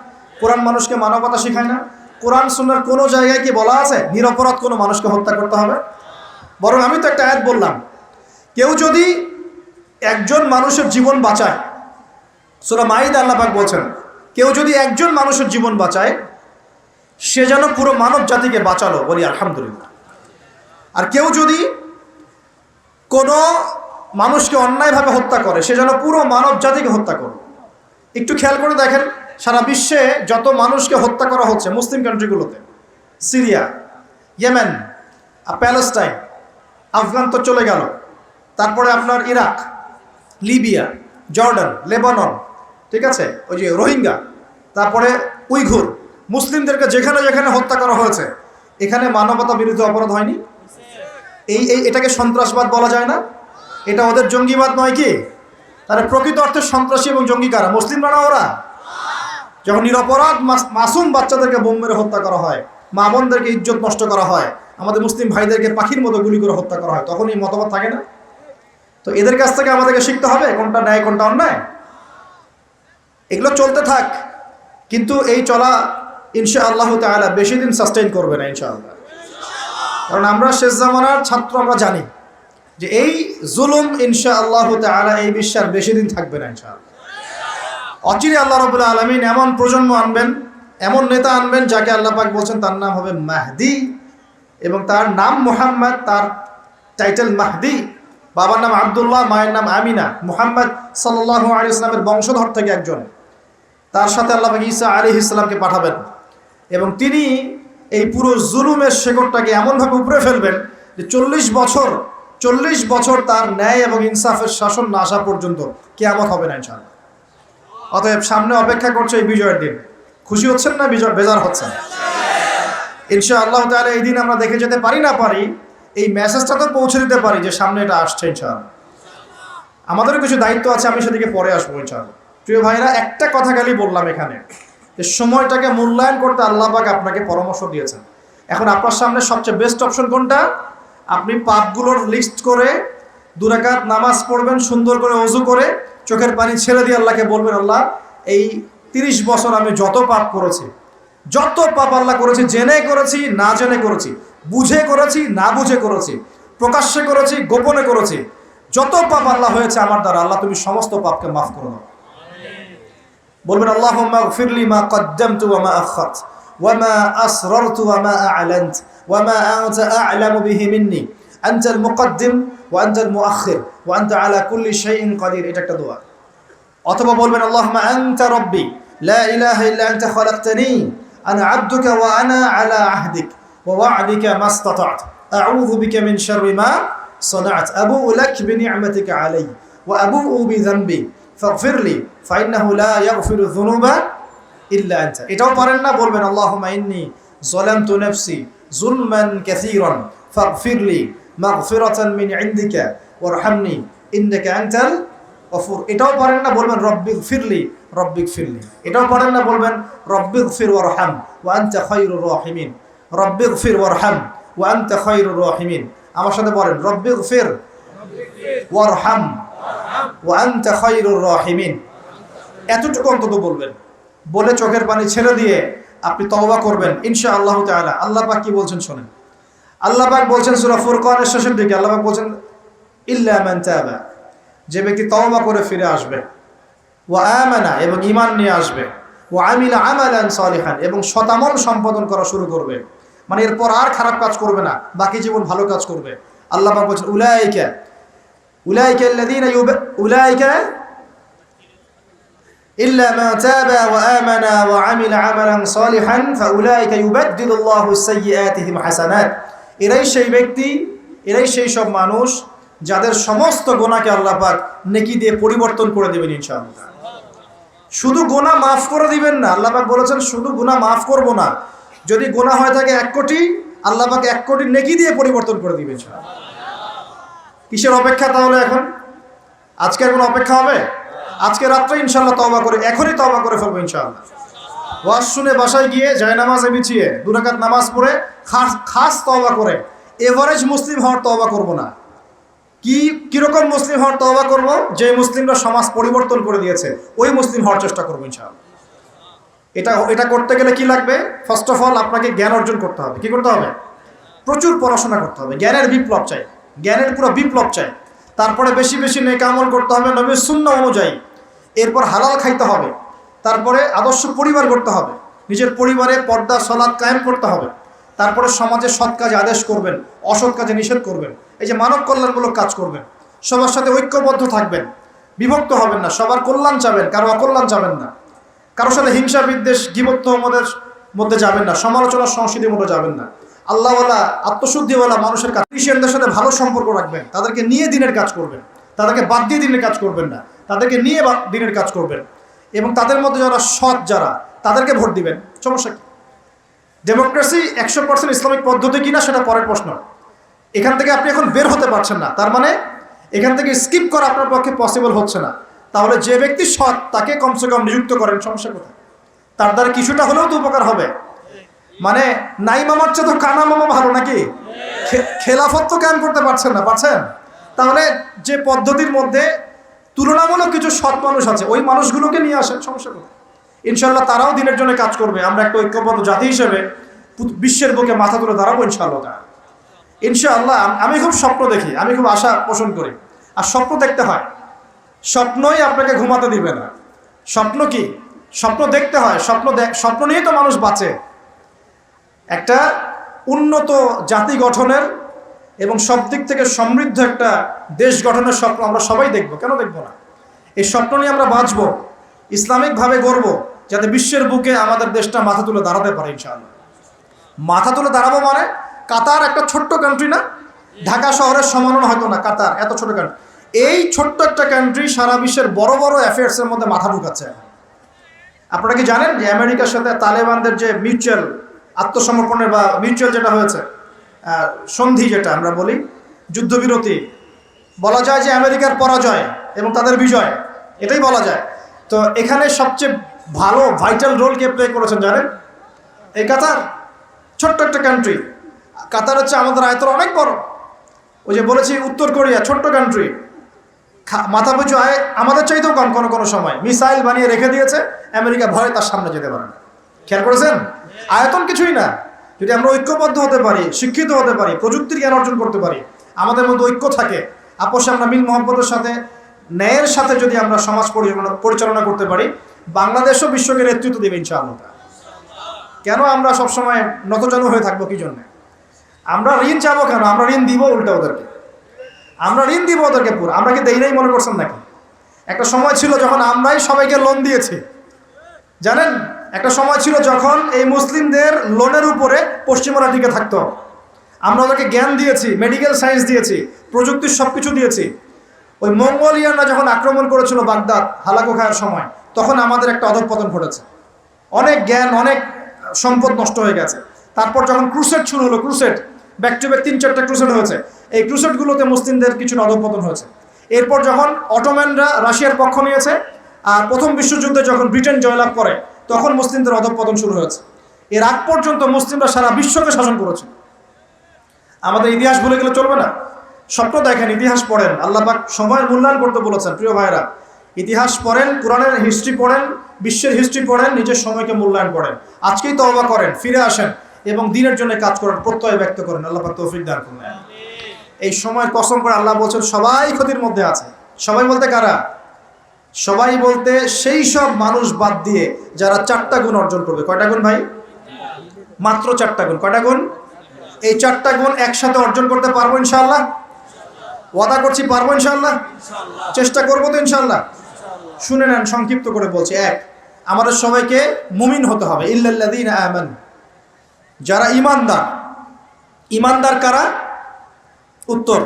কোরআন মানুষকে মানবতা শেখায় না। কোরআন সুন্নাহর কোনো জায়গায় কি বলা আছে নিরপরাধ কোনো মানুষকে হত্যা করতে হবে? বরং আমি তো একটা আয়াত বললাম, কেউ যদি একজন মানুষের জীবন বাঁচায়, সূরা মাইদা আল্লাহ পাক বলছেন, কেউ যদি একজন মানুষের জীবন বাঁচায়, সে যেন পুরো মানব জাতিকে বাঁচালো, বলি আলহামদুলিল্লাহ। আর কেউ যদি কোনো মানুষকে অন্যায়ভাবে হত্যা করে, সে যেন পুরো মানব জাতিকে হত্যা করে। একটু খেয়াল করে দেখেন, সারা বিশ্বে যত মানুষকে হত্যা করা হচ্ছে মুসলিম কান্ট্রিগুলোতে, সিরিয়া, ইয়েমেন, প্যালেস্টাইন, আফগান তো চলে গেল, তারপরে আপনার ইরাক, লিবিয়া, জর্ডান, লেবানন, ঠিক আছে, ওই যে রোহিঙ্গা, তারপরে উইঘুর, মুসলিমদেরকে যেখানে যেখানে হত্যা করা হয়েছে, এখানে মানবতা বিরোধী অপরাধ হয়নি? এটাকে সন্ত্রাসবাদ বলা যায় না? এটা ওদের জঙ্গিবাদ নয় কি? তাহলে প্রকৃত অর্থে সন্ত্রাসী এবং জঙ্গি কারা? মুসলিমরা না ওরা? যখন নিরপরাধ মাসুম বাচ্চাদেরকে বোম মেরে হত্যা করা হয়, মা বোনদেরকে ইজ্জত নষ্ট করা হয়, আমাদের মুসলিম ভাইদেরকে পাখির মতো গুলি করে হত্যা করা হয়, তখন এই মতবাদ থাকে না? তো এদের কাছ থেকে আমাদেরকে শিখতে হবে কোনটা ন্যায় কোনটা অন্যায়। এগুলো চলতে থাক, কিন্তু এই চলা ইনশাআল্লাহ তাআলা বেশি দিন সাস্টেইন করবে না ইনশাআল্লাহ। কারণ আমরা শেষ জামানার ছাত্র, আমরা জানি যে এই জুলুম ইনশাআল্লাহ তাআলা এই বিশ্বের বেশি দিন থাকবে না ইনশাআল্লাহ। অচিরে আল্লাহ রাব্বুল আলামিন এমন প্রজন্ম আনবেন, এমন নেতা আনবেন যাকে আল্লাহ পাক বলছেন তার নাম হবে মাহদি, এবং তার নাম মুহাম্মদ, তার টাইটেল মাহদি। বাবার নাম আব্দুল্লাহ, মায়ের নাম আমিনা, মুহাম্মদ সাল্লাল্লাহু আলাইহি ওয়াসাল্লামের বংশধর থেকে একজন। তার সাথে আল্লাহ পাক ঈসা আলাইহিস সালামকে পাঠাবেন এবং তিনি এই পুরো জুলুমের শেকড়টাকে এমনভাবে উপড়ে ফেলবেন যে 40 বছর তার ন্যায় এবং ইনসাফের শাসন না আসা পর্যন্ত কিয়ামত হবে না ইনশাআল্লাহ। অতএব সামনে অপেক্ষা করছে এই বিজয়ের দিন। খুশি হচ্ছেন না বেজার হচ্ছেন? ইনশাআল্লাহ তাআলা এই দিন আমরা দেখে যেতে পারি না পারি, এই মেসেজটা তো পৌঁছে দিতে পারি যে সামনে এটা আসছে ইনশাআল্লাহ। আমাদেরও কিছু দায়িত্ব আছে, আমি সেদিকে পরে আসবো ইনশাআল্লাহ। প্রিয় ভাইরা, একটা কথা খালি বললাম এখানে যে সময়টাকে মূল্যায়ন করতে আল্লাহ পাক আপনাকে পরামর্শ দিয়েছেন। এখন আপনার সামনে সবচেয়ে বেস্ট অপশন কোনটা? আপনি পাপগুলোর লিস্ট করে 2 রাকাত নামাজ পড়বেন, সুন্দর করে ওযু করে চোখের পানি ছেড়ে দিয়ে আল্লাহকে বলবেন, আল্লাহ এই 30 বছর আমি যত পাপ করেছি, যত পাপ আল্লাহ করেছি, জেনে করেছি না জেনে করেছি, বুঝে করেছি না বুঝে করেছি, প্রকাশ্যে করেছি গোপনে করেছি, যত পাপ আল্লাহ হয়েছে আমার দ্বারা, আল্লাহ তুমি সমস্ত পাপকে মাফ করে দাও। বলবেন আল্লাহুম্মা গফিরলি মা কদ্দামতু ওয়া মা আখারতু ওয়া মা আসরারতু ওয়া মা আ'লানতু ওয়া মা আনতা আ'লামু বিহি মিন্নি আনতাল মুকদ্দিম ওয়া আনতাল মুআখির ওয়া আনতা আলা কুল্লি শাইইন কাদির। এটা একটা দোয়া। অথবা বলবেন আল্লাহুম্মা আনতা রাব্বি লা ইলাহা ইল্লা আনতা খালাকতানি আনা আবদুকা ওয়া আনা আলা আহদিক ওয়া ওয়া'দিকা মাসতাতা'তু আউযু বিকা মিন শাররি মা সানা'তু আবু'ু লাক বিনি'মাতিকা আলাইয়া ওয়া আবু'ু বিযানবি ফাগফিরলি ফাইন্নাহু লা ইয়াগফিরু যুনুবা ইল্লা আনতা। এটাও পারেন না? বলবেন আল্লাহুম্মা ইন্নী যালামতু নাফসি যুলমান কাসীরান ফাগফিরলি মাগফিরাতান মিন ইনদিকা ওয়ারহামনি ইন্নাকা আনতাল গফুর। এটাও পারেন না? বলবেন রব্বিগফিরলি রব্বিগফিরলি। এটাও পারেন না? বলবেন রব্বিগফির ওয়ারহাম ওয়া আনতা খায়রুর রাহিমিন। রব্বিগফির ওয়ারহাম ওয়া আনতা খায়রুর রাহিমিন। আমার সাথে বলেন রব্বিগফির ওয়ারহাম ওয়া আনতা খায়রুর রাহিমিন। এতটুকু অন্তত বলবেন। বলে চোখের পানি ছেড়ে দিয়ে আপনি তওবা করবেন ইনশাআল্লাহ তাআলা। আল্লাহ পাক কি বলছেন শুনেন। আল্লাহ পাক বলছেন সূরা ফুরকানের শেষের দিকে, আল্লাহ পাক বলছেন ইল্লা মান তাবা, যে ব্যক্তি তওবা করে ফিরে আসবে, ওয়া আমানা এবং ঈমান নিয়ে আসবে, ওয়া আমিলা আমালান সালিহান এবং সৎ-আমল সম্পাদন করা শুরু করবে, মানে এরপর আর খারাপ কাজ করবে না, বাকি জীবন ভালো কাজ করবে। আল্লাহ পাক বলছেন উলাইকা আল্লাযীনা উলাইকা ইল্লা মা তাবা ওয়া আমানা ওয়া আমিলা আমালান সালিহান ফাউলাইকা ইউবাদদিলুল্লাহু সাইয়্যাতিহিম হাসানাত। এরাই সেই ব্যক্তি, এরাই সেই সব মানুষ যাদের সমস্ত গুনাহকে আল্লাহ পাক নেকি দিয়ে পরিবর্তন করে দিবেন ইনশাআল্লাহ। শুধু গুনাহ মাফ করে দিবেন না, আল্লাহ পাক বলেছেন শুধু গুনাহ মাফ করব না, যদি গুনাহ হয়ে থাকে 1 কোটি, আল্লাহ পাক 1 কোটি নেকি দিয়ে পরিবর্তন করে দিবেন ইনশাআল্লাহ। কিসের অপেক্ষা তাহলে এখন? আজকের কোনো অপেক্ষা হবে? আজকে রাত্রে ইনশাআল্লাহ তওবা করে, এখনই তওবা করে ফেলবো ইনশাআল্লাহ। ওয়াজ শুনে বাসায় গিয়ে জায়নামাজে বিছিয়ে 2 রাকাত নামাজ পড়ে খাস তওবা করে, এভারেজ মুসলিম হওয়ার তওবা করব না। কিরকম মুসলিম হওয়ার তওবা করব? যে মুসলিমরা সমাজ পরিবর্তন করে দিয়েছে ওই মুসলিম হওয়ার চেষ্টা করবো ইনশাআল্লাহ। এটা করতে গেলে কি লাগবে? ফার্স্ট অফ অল আপনাকে জ্ঞান অর্জন করতে হবে। কি করতে হবে? প্রচুর পড়াশোনা করতে হবে। জ্ঞানের বিপ্লব চাই, জ্ঞানের পুরো বিপ্লব চাই। তারপরে বেশি বেশি নেক আমল করতে হবে নবীর সুন্নাহ অনুযায়ী। এরপর হালাল খাইতে হবে। তারপরে আদর্শ পরিবার করতে হবে, নিজের পরিবারে পর্দা সালাত কায়েম করতে হবে। তারপরে সমাজে সৎ কাজে আদেশ করবেন, অসৎ কাজে নিষেধ করবেন। এই যে মানব কল্যাণমূলক কাজ করবেন, সবার সাথে ঐক্যবদ্ধ থাকবেন, বিভক্ত হবেন না, সবার কল্যাণ চাবেন, কারো অকল্যাণ চাবেন না, কারোর সাথে হিংসা বিদ্বেষ গীবত তহমতের মধ্যে যাবেন না, সমালোচনা সংস্কৃতির মধ্যে যাবেন না। আল্লাহওয়ালা আত্মশুদ্ধিওয়ালা মানুষের কাছে ক্রিশ্চিয়ানদের সাথে ভালো সম্পর্ক রাখবেন, তাদেরকে নিয়ে দিনের কাজ করবেন, তাদেরকে বাদ দিয়ে দিনের কাজ করবেন না, তাদেরকে নিয়ে দিনের কাজ করবেন। এবং তাদের মধ্যে যারা সৎ, যারা তাদেরকে ভোট দিবেন। সমস্যা কি? ডেমোক্রেসি 100% ইসলামিক পদ্ধতি কিনা সেটা পরের প্রশ্ন। এখান থেকে আপনি এখন বের হতে পারছেন না, তার মানে এখান থেকে স্কিপ করা আপনার পক্ষে পসিবল হচ্ছে না। তাহলে যে ব্যক্তি সৎ তাকে কমসে কম নিযুক্ত করেন। সমস্যা কোথায়? তার দ্বারা কিছুটা হলেও তো উপকার হবে। মানে নাই মামার চেয়ে তো কানা মামা ভালো নাকি? খেলাফত তো কায়েম করতে পারছেন না, পারছেন? তাহলে যে পদ্ধতির মধ্যে তুলনামূলক কিছু সৎ মানুষ আছে ওই মানুষগুলোকে নিয়ে আসেন। সমস্যা কোথায়? ইনশাআল্লাহ তারাও দিনের জন্য কাজ করবে। আমরা একটা ঐক্যবদ্ধ জাতি হিসেবে বিশ্বের বুকে মাথা তুলে দাঁড়াবো ইনশাআল্লাহ। ইনশাআল্লাহ আমি খুব স্বপ্ন দেখি, আমি খুব আশা পোষণ করি। আর স্বপ্ন দেখতে হয়, স্বপ্নই আপনাকে ঘুমাতে দিবে না। স্বপ্ন কি? স্বপ্ন দেখতে হয়। স্বপ্ন নিয়েই তো মানুষ বাঁচে। একটা উন্নত জাতি গঠনের এবং সব দিক থেকে সমৃদ্ধ একটা দেশ গঠনের স্বপ্ন আমরা সবাই দেখব, কেন দেখব না? এই স্বপ্ন নিয়ে আমরা বাঁচবো, ইসলামিকভাবে গড়ব, যাতে বিশ্বের বুকে আমাদের দেশটা মাথা তুলে দাঁড়াতে পারে ইনশাআল্লাহ। মাথা তুলে দাঁড়াবো মানে কাতার একটা ছোট্ট কান্ট্রি না, ঢাকা শহরের সমানও হয়তো না কাতার, এত ছোট কান্ট্রি। এই ছোট্ট একটা কান্ট্রি সারা বিশ্বের বড় বড় অ্যাফেয়ার্সের মধ্যে মাথা ঢুকাচ্ছে। আপনারা কি জানেন যে আমেরিকার সাথে তালেবানদের যে মিউচুয়াল আত্মসমর্পণের বা মিউচুয়াল যেটা হয়েছে সন্ধি, যেটা আমরা বলি যুদ্ধবিরতি, বলা যায় যে আমেরিকার পরাজয় এবং তাদের বিজয়, এটাই বলা যায়। তো এখানে সবচেয়ে ভালো ভাইটাল রোল কে প্লে করেছেন জানেন? এই কাতার। ছোট্ট একটা কান্ট্রি। কাতার হচ্ছে আমাদের আয়তন অনেক বড়। ওই যে বলেছি উত্তর কোরিয়া ছোট্ট কান্ট্রি, মাথা পিছু আয় আমাদের চাইতেও কম, কোনো সময় মিসাইল বানিয়ে রেখে দিয়েছে, আমেরিকা ভয়ে তার সামনে যেতে পারে না। খেয়াল করেছেন? আয়তন কিছুই না। যদি আমরা ঐক্যবদ্ধ হতে পারি, শিক্ষিত হতে পারি, প্রযুক্তির জ্ঞান অর্জন করতে পারি, আমাদের মধ্যে ঐক্য থাকে, আপোষে আমরা মিল মহব্বতের সাথে ন্যায়ের সাথে যদি আমরা সমাজ পরিচালনা করতে পারি, বাংলাদেশও বিশ্বকে নেতৃত্ব দেবে ইনশাআল্লাহ। কেন আমরা সবসময় নতজানু হয়ে থাকবো? কি জন্য? আমরা ঋণ চাবো কেন? আমরা ঋণ দিব উল্টা ওদেরকে, আমরা ঋণ দিব ওদেরকে পুরো। আমরা কি দেই নাই মনে করছেন নাকি? একটা সময় ছিল যখন আমরাই সবাইকে লোন দিয়েছি, জানেন? একটা সময় ছিল যখন এই মুসলিমদের লোনের উপরে পশ্চিমারা টিকে থাকতো। আমরা ওদেরকে জ্ঞান দিয়েছি, মেডিকেল সায়েন্স দিয়েছি, প্রযুক্তির সব কিছু দিয়েছি। ওই মঙ্গোলিয়ানরা যখন আক্রমণ করেছিল বাগদাদ হালাকু খায়ের সময়, তখন আমাদের একটা অধঃপতন ঘটেছে, অনেক জ্ঞান, অনেক সম্পদ নষ্ট হয়ে গেছে। তারপর যখন ক্রুসেড শুরু হলো, ক্রুসেড ব্যাক টু ব্যাক 3-4টা ক্রুসেড হয়েছে, এই ক্রুসেডগুলোতে মুসলিমদের কিছু অধঃপতন হয়েছে। এরপর যখন অটোম্যানরা রাশিয়ার পক্ষ নিয়েছে, আর প্রথম বিশ্বযুদ্ধে যখন ব্রিটেন জয়লাভ করে, তখন মুসলিমদের অধঃপতন শুরু হয়েছে। এর আগ পর্যন্ত মুসলিমরা সারা বিশ্বকে শাসন করেছে। আমাদের ইতিহাস ভুলে গেলে চলবে না। স্বপ্ন দেখেন, ইতিহাস পড়েন, আল্লাহ পাক সময়ের মূল্যায়ন করতে বলেছেন। প্রিয় ভাইরা, ইতিহাস পড়েন, কোরআনের হিস্ট্রি পড়েন, বিশ্বের হিস্ট্রি পড়েন, নিজের সময়কে মূল্যায়ন করেন। আজকেই তওবা করেন, ফিরে আসেন এবং দ্বীনের জন্য কাজ করেন, প্রত্যয় ব্যক্ত করেন। আল্লাহ পাক তৌফিক দান করুন। এই সময়ের কসম করে আল্লাহ বলছেন সবাই ক্ষতির মধ্যে আছে। সবাই বলতে কারা? সবাই বলতে সেই সব মানুষ বাদ দিয়ে যারা 4টা গুণ অর্জন করবে। কয়টা গুণ ভাই? মাত্র 4টা গুণ। কয়টা গুণ? এই 4টা গুণ একসাথে অর্জন করতে পারবো ইনশাআল্লাহ? ওয়াদা করছি পারবো ইনশাআল্লাহ, চেষ্টা করবো তো ইনশাআল্লাহ। শুনে নেন, সংক্ষিপ্ত করে বলছি। 1, আমাদের সবাইকে মুমিন হতে হবে। ইল্লাল্লাযীনা আমানু, যারা ঈমানদার। ঈমানদার কারা? উত্তর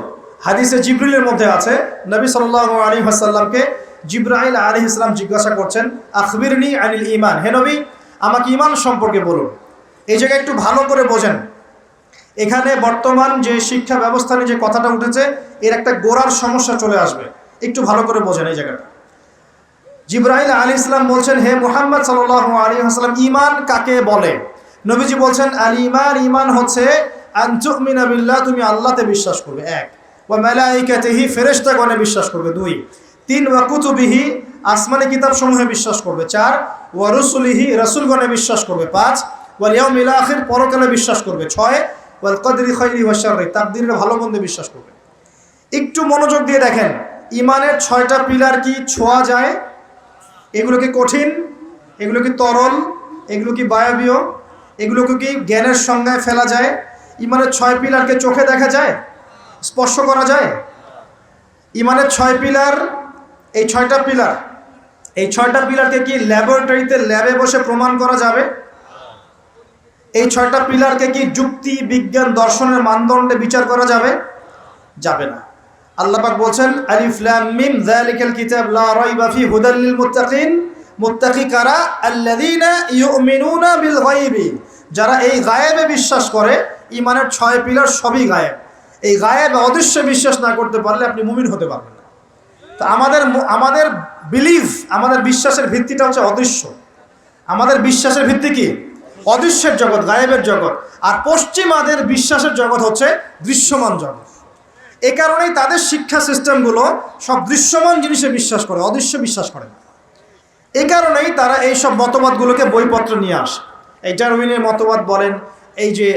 হাদিসে জিবরিলের মধ্যে আছে, নবী সাল্লাল্লাহু আলাইহি ওয়াসাল্লামকে জিবরাইল আলাইহিস সালাম জিজ্ঞাসা করছেন, আখবিরনি আনিল ঈমান, হে নবী আমাকে ঈমান সম্পর্কে বলুন। এই জায়গায় একটু ভালো করে বোঝেন, এখানে বর্তমান যে শিক্ষা ব্যবস্থা নিয়ে যে কথাটা উঠেছে, এর একটা গোড়ার সমস্যা চলে আসবে। একটু ভালো করে বোঝেন এই জায়গাটা। জিবরাইল আলাইহিস সালাম বলছেন, হে মুহাম্মদ সাল্লাল্লাহু আলাইহি ওয়াসাল্লাম, ঈমান কাকে বলে? নবীজি বলছেন, আল ঈমান, ঈমান হচ্ছে আন তুমিনা বিল্লাহ, তুমি আল্লাহতে বিশ্বাস করবে। 1, ওয়া মালাইকাতিহি, ফেরেশতাগণে বিশ্বাস করবে। 2, 3, ওয়া কুতুবিহি, আসমানি কিতাব সমূহে বিশ্বাস করবে। 4, ওয়া রুসুলিহি, রাসূলগণে বিশ্বাস করবে। 5, ওয়াল ইয়াউমিল আখির, পরকালে বিশ্বাস করবে। 6, ওয়াল কদরি খাইরি ওয়া শাররি, তাকদীরের ভালো মন্দে বিশ্বাস করবে। একটু মনোযোগ দিয়ে দেখেন, ঈমানের 6টা পিলার কি ছোঁয়া যায়? এগুলো কি কঠিন? এগুলো কি তরল? এগুলো কি বায়বীয়? এগুলোকে কি জ্ঞানের সংজ্ঞায় ফেলা যায়? ঈমানের 6 পিলারকে চোখে দেখা যায়? স্পর্শ করা যায়? ঈমানের 6 পিলার, এই 6টা পিলার, এই 6টা পিলারকে কি ল্যাবরেটরিতে ল্যাবে বসে প্রমাণ করা যাবে? এই 6টা পিলারকে কি যুক্তি, বিজ্ঞান, দর্শনের মানদণ্ডে বিচার করা যাবে? যাবে না। আল্লাহ পাক বলছেন, আলিফ লাম মিম যালিকাল কিতাব লা রাইবা ফি হুদাল লিল মুত্তাকিন। মুত্তাকি কারা? আল্লাযীনা ইউমিনুনা বিল গায়বি, যারা এই গায়েবে বিশ্বাস করে। ঈমানের 6 পিলার সবই গায়েব। এই গায়েব অদৃশ্যে বিশ্বাস না করতে পারলে আপনি মুমিন হতে পারবেন না। তো আমাদের বিলিভ, আমাদের বিশ্বাসের ভিত্তিটা হচ্ছে অদৃশ্য। আমাদের বিশ্বাসের ভিত্তি কি? অদৃশ্যের জগৎ, গায়েবের জগৎ। আর পশ্চিমাদের বিশ্বাসের জগৎ হচ্ছে দৃশ্যমান জগৎ। এ কারণেই তাদের শিক্ষা সিস্টেমগুলো সব দৃশ্যমান জিনিসে বিশ্বাস করে, অদৃশ্য বিশ্বাস করে না। এই কারণেই তারা এই সব মতবাদগুলোকে বইপত্র নিয়ে আসে। এই ডারউইনের মতবাদ বলেন, এই যে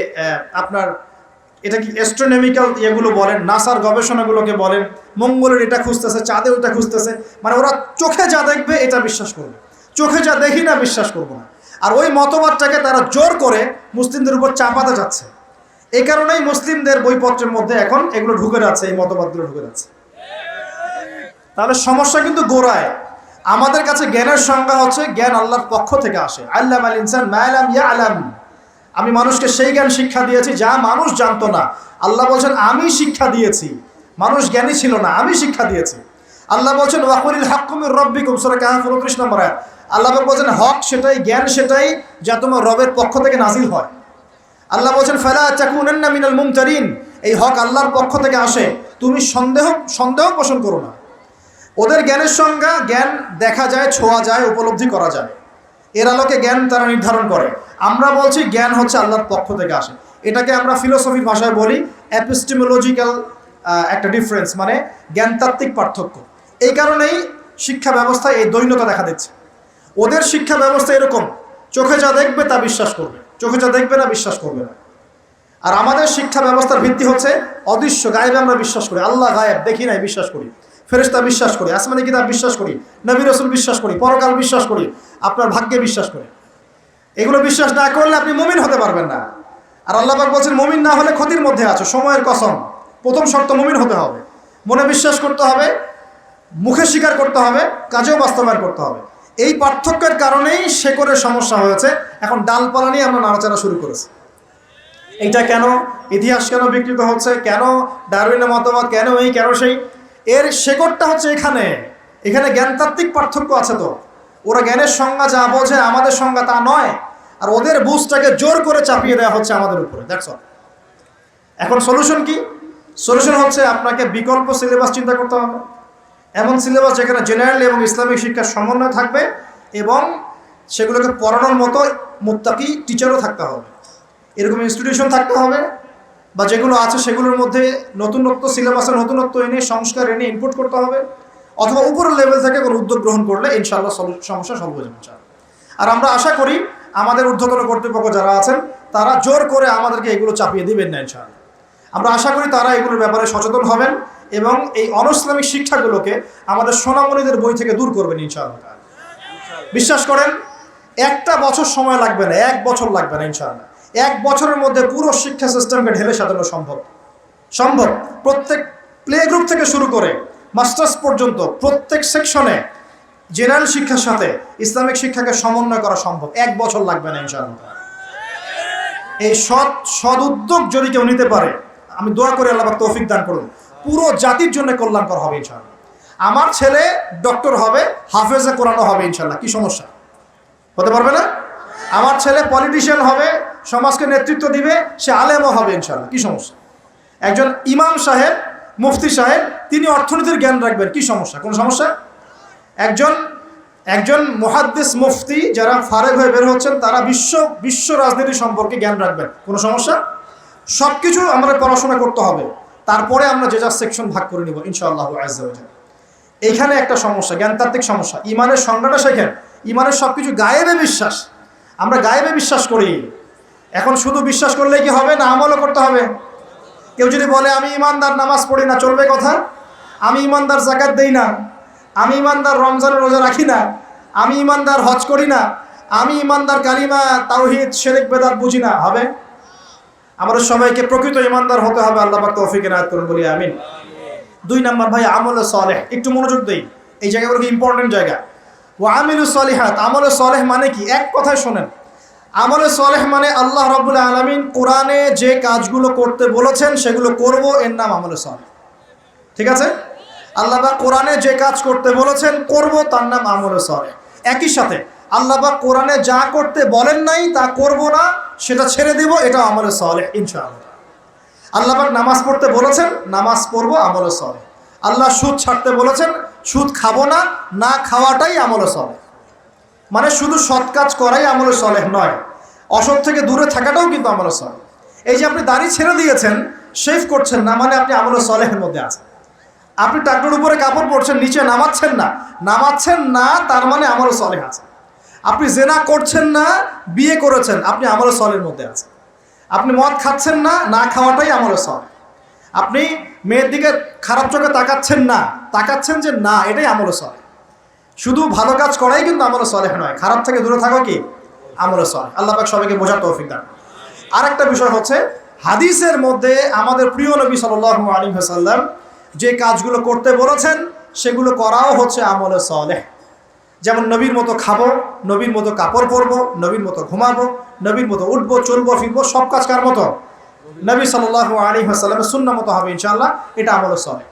আপনার এটা কি অ্যাস্ট্রোনমিক্যাল এগুলো বলেন, নাসার গবেষণাগুলোকে বলেন, মঙ্গলের এটা খুঁজতেছে, চাঁদে ওটা খুঁজতেছে, মানে ওরা চোখে যা দেখবে এটা বিশ্বাস করবে, চোখে যা দেখি না বিশ্বাস করবো না। আর ওই মতবাদটাকে তারা জোর করে মুসলিমদের উপর চাপাতে যাচ্ছে। এই কারণেই মুসলিমদের বইপত্রের মধ্যে এখন এগুলো ঢুকে যাচ্ছে, এই মতবাদগুলো ঢুকে যাচ্ছে। তাহলে সমস্যা কিন্তু গোড়ায়। আমাদের কাছে জ্ঞানের সংজ্ঞা হচ্ছে জ্ঞান আল্লাহর পক্ষ থেকে আসে। আল্লামাল ইনসান মা লাম ইয়ালাম, আমি মানুষকে সেই জ্ঞান শিক্ষা দিয়েছি যা মানুষ জানতো না। আল্লাহ বলছেন আমি শিক্ষা দিয়েছি, মানুষ জ্ঞানী ছিল না, আমি শিক্ষা দিয়েছি। আল্লাহ বলছেন ওয়াকুলিল হাক্কু মির রাব্বিকুম, সূরা কাহফ 29 নম্বর আয়াত। আল্লাহ বলছেন হক সেটাই, জ্ঞান সেটাই যা তোমার রবের পক্ষ থেকে নাজিল হয়। আল্লাহ বলছেন ফালা তাকুনান্না মিনাল মুমতারিন, এই হক আল্লাহর পক্ষ থেকে আসে, তুমি সন্দেহ পোষণ করো না। ওদের জ্ঞানের সংজ্ঞা জ্ঞান দেখা যায়, ছোঁয়া যায়, উপলব্ধি করা যায়, এর আলোকে জ্ঞান তারা নির্ধারণ করে। আমরা বলছি জ্ঞান হচ্ছে আল্লাহর পক্ষ থেকে আসে। এটাকে আমরা ফিলোসফির ভাষায় বলি এপিস্টেমোলজিক্যাল একটা ডিফারেন্স, মানে জ্ঞানতাত্ত্বিক পার্থক্য। এই কারণেই শিক্ষা ব্যবস্থায় এই দ্বৈন্যতা দেখা দিচ্ছে। ওদের শিক্ষা ব্যবস্থা এরকম, চোখে যা দেখবে তা বিশ্বাস করবে, চোখে যা দেখবে না বিশ্বাস করবে না। আর আমাদের শিক্ষা ব্যবস্থার ভিত্তি হচ্ছে অদৃশ্য, গায়েবে আমরা বিশ্বাস করি। আল্লাহ গায়েব, দেখি নাই, বিশ্বাস করি। ফেরেশতা বিশ্বাস করি, আসমানি কিতাব বিশ্বাস করি, নবী রাসূল বিশ্বাস করি, পরকাল বিশ্বাস করি, আপনার ভাগ্যে বিশ্বাস করি। এগুলো বিশ্বাস না করলে আপনি মুমিন হতে পারবেন না। আর আল্লাহ পাক বলছেন মুমিন না হলে ক্ষতির মধ্যে আছো, সময়ের কসম। প্রথম শর্ত মুমিন হতে হবে, মনে বিশ্বাস করতে হবে, মুখে স্বীকার করতে হবে, কাজেও বাস্তবায়ন করতে হবে। এই পার্থক্যের কারণেই শেকড়ের সমস্যা হয়েছে। এখন ডালপালা নিয়ে আমরা নাড়াচাড়া শুরু করেছি। এইটা কেন, ইতিহাস কেন বিকৃত হচ্ছে, কেন ডারউইনের মতবাদ, কেন এই কেন সেই, এর শেকড়টা হচ্ছে এখানে। এখানে জ্ঞানতাত্ত্বিক পার্থক্য আছে। তো ওরা জ্ঞানের সংজ্ঞা যা বোঝে, আমাদের সংজ্ঞা তা নয়। আর ওদের বুঝটাকে জোর করে চাপিয়ে দেওয়া হচ্ছে আমাদের উপরে। That's all. এখন সলিউশন কি? সলিউশন হচ্ছে আপনাকে বিকল্প সিলেবাস চিন্তা করতে হবে, এমন সিলেবাস যেখানে জেনারেল এবং ইসলামিক শিক্ষার সমন্বয় থাকবে এবং সেগুলোকে পড়ানোর মতো মুত্তাকি টিচারও থাকতে হবে। এরকম ইনস্টিটিউশন থাকতে হবে, বা যেগুলো আছে সেগুলোর মধ্যে নতুনত্ব, সিলেবাসের নতুনত্ব এনে, সংস্কার এনে ইনপুট করতে হবে। অথবা উপরের লেভেল থেকে কোনো উদ্যোগ গ্রহণ করলে ইনশাআল্লাহ সমস্যা সলভ হয়ে যাবে। আর আমরা আশা করি আমাদের ঊর্ধ্বতন কর্তৃপক্ষ যারা আছেন তারা জোর করে আমাদেরকে এগুলো চাপিয়ে দিবেন না ইনশাআল্লাহ। আমরা আশা করি তারা এগুলোর ব্যাপারে সচেতন হবেন এবং এই অনইসলামিক শিক্ষাগুলোকে আমাদের সোনামণিদের বই থেকে দূর করবেন ইনশাআল্লাহ। বিশ্বাস করেন, একটা বছর সময় লাগবে না, 1 বছর লাগবে না ইনশাআল্লাহ। 1 বছরের মধ্যে পুরো শিক্ষা সিস্টেমকে ঢেলে সাজানো সম্ভব। প্রত্যেক প্লে গ্রুপ থেকে শুরু করে মাস্টার্স পর্যন্ত প্রত্যেক সেকশনে জেনারেল শিক্ষার সাথে ইসলামিক শিক্ষাকে সমন্বয় করা সম্ভব। 1 বছর লাগবে না ইনশাআল্লাহ। এই সৎ উদ্যোগ যদি কেউ নিতে পারে, আমি দোয়া করি আল্লাহ পাক তৌফিক দান করুন, পুরো জাতির জন্য কল্যাণকর হবে ইনশাআল্লাহ। আমার ছেলে ডক্টর হবে, হাফেজে কোরআনও হবে ইনশাআল্লাহ, কি সমস্যা? হতে পারবে না? আমার ছেলে পলিটিশিয়ান হবে, সমাজকে নেতৃত্ব দিবে, সে আলেমও হবে ইনশাআল্লাহ, কি সমস্যা? একজন ইমাম সাহেব, মুফতি সাহেব, তিনি অর্থনীতির জ্ঞান রাখবেন, কি সমস্যা? কোনো সমস্যা? একজন মুহাদ্দিস, মুফতি যারা ফারেগ হয়ে বের হচ্ছেন, তারা বিশ্ব রাজনীতি সম্পর্কে জ্ঞান রাখবেন, কোনো সমস্যা? সব কিছু আমরা পড়াশোনা করতে হবে, তারপরে আমরা যে যার সেকশন ভাগ করে নিব ইনশাআল্লাহ আজ্জা ওয়া জাল্লা। এইখানে একটা সমস্যা, জ্ঞানতাত্ত্বিক সমস্যা। ইমানের সংজ্ঞাটা শেখেন। ইমানের সব কিছু গায়েবে বিশ্বাস, আমরা গায়েবে বিশ্বাস করি। এখন শুধু বিশ্বাস করলেই কি হবে? না, আমলও করতে হবে। কেউ যদি বলে আমি ইমানদার, নামাজ পড়ি না, চলবে কথা? আমি ইমানদার, যাকাত দেই না, আমি ইমানদার, রমজানের রোজা রাখি না, আমি ইমানদার, হজ করি না, আমি ইমানদার, কালিমা তাওহীদ শিরক বেদাত বুঝি না, হবে? আমাদের সবাইকে প্রকৃত ইমানদার হতে হবে। আল্লাহ পাক তৌফিক এনায়েত করুন, বলি আমিন। 2 নাম্বার ভাই, আমলে সালেহ। একটু মনোযোগ দেই, এই জায়গাগুলো কি ইম্পর্টেন্ট জায়গা। ওয়া আমিলুস সালিহাত, আমলে সালেহ মানে কি? এক কথায় শোনেন, আমলে সালেহ মানে আল্লাহ রাব্বুল আলামিন কোরআনে যে কাজগুলো করতে বলেছেন সেগুলো করব, এর নাম আমলে সালেহ। ঠিক আছে? আল্লাহ পাক কোরআনে যে কাজ করতে বলেছেন করব, তার নাম আমলে সালেহ। একই সাথে আল্লাহ পাক কোরআনে যা করতে বলেন নাই তা করব না, সেটা ছেড়ে দিব, এটা আমলে সালেহ ইনশাআল্লাহ। আল্লাহ পাক নামাজ পড়তে বলেছেন, নামাজ পড়বো, আমলে সালেহ। আল্লাহ সুদ ছাড়তে বলেছেন, সুদ খাবো না, না খাওয়াটাই আমলে সালেহ। মানে শুধু সৎ কাজ করাই আমলে সালেহ নয়, অসৎ থেকে দূরে থাকাটাও কিন্তু আমলে সালেহ। এই যে আপনি দাড়ি ছেড়ে দিয়েছেন, শেভ করছেন না, মানে আপনি আমলে সালেহের মধ্যে আছেন। আপনি টাকনোর উপরে কাপড় পরছেন, নিচে নামাচ্ছেন না, তার মানে আমলে সালেহ আছে। আপনি জেনা করছেন না, বিয়ে করেছেন, আপনি আমলে সালেহের মধ্যে আছেন। আপনি মদ খাচ্ছেন না, না খাওয়াটাই আমলে সালেহ। আপনি মেয়ের দিকে খারাপ চোখে তাকাচ্ছেন যে না, এটাই আমলে সালেহ। শুধু ভালো কাজ করাই কিন্তু আমলে সালেহ নয়, খারাপ থেকে দূরে থাকা কি আমলে সালেহ। আল্লাহ পাক সবাইকে বোঝার তৌফিক দান। আরেকটা বিষয় হচ্ছে, হাদিসের মধ্যে আমাদের প্রিয় নবী সাল্লাল্লাহু আলাইহি ওয়াসাল্লাম যে কাজগুলো করতে বলেছেন সেগুলো করাও হচ্ছে আমলে সালেহ। যেমন নবীর মতো খাবো, নবীর মতো কাপড় পরবো, নবীর মতো ঘুমাবো, নবীর মতো উঠবো, চলবো, ফিরবো, সব কাজ কার মতো? নবী সাল্লাল্লাহু আলাইহি ওয়াসাল্লামের সুন্নাহ মতো হবে ইনশাআল্লাহ। এটা আমলে সালেহ।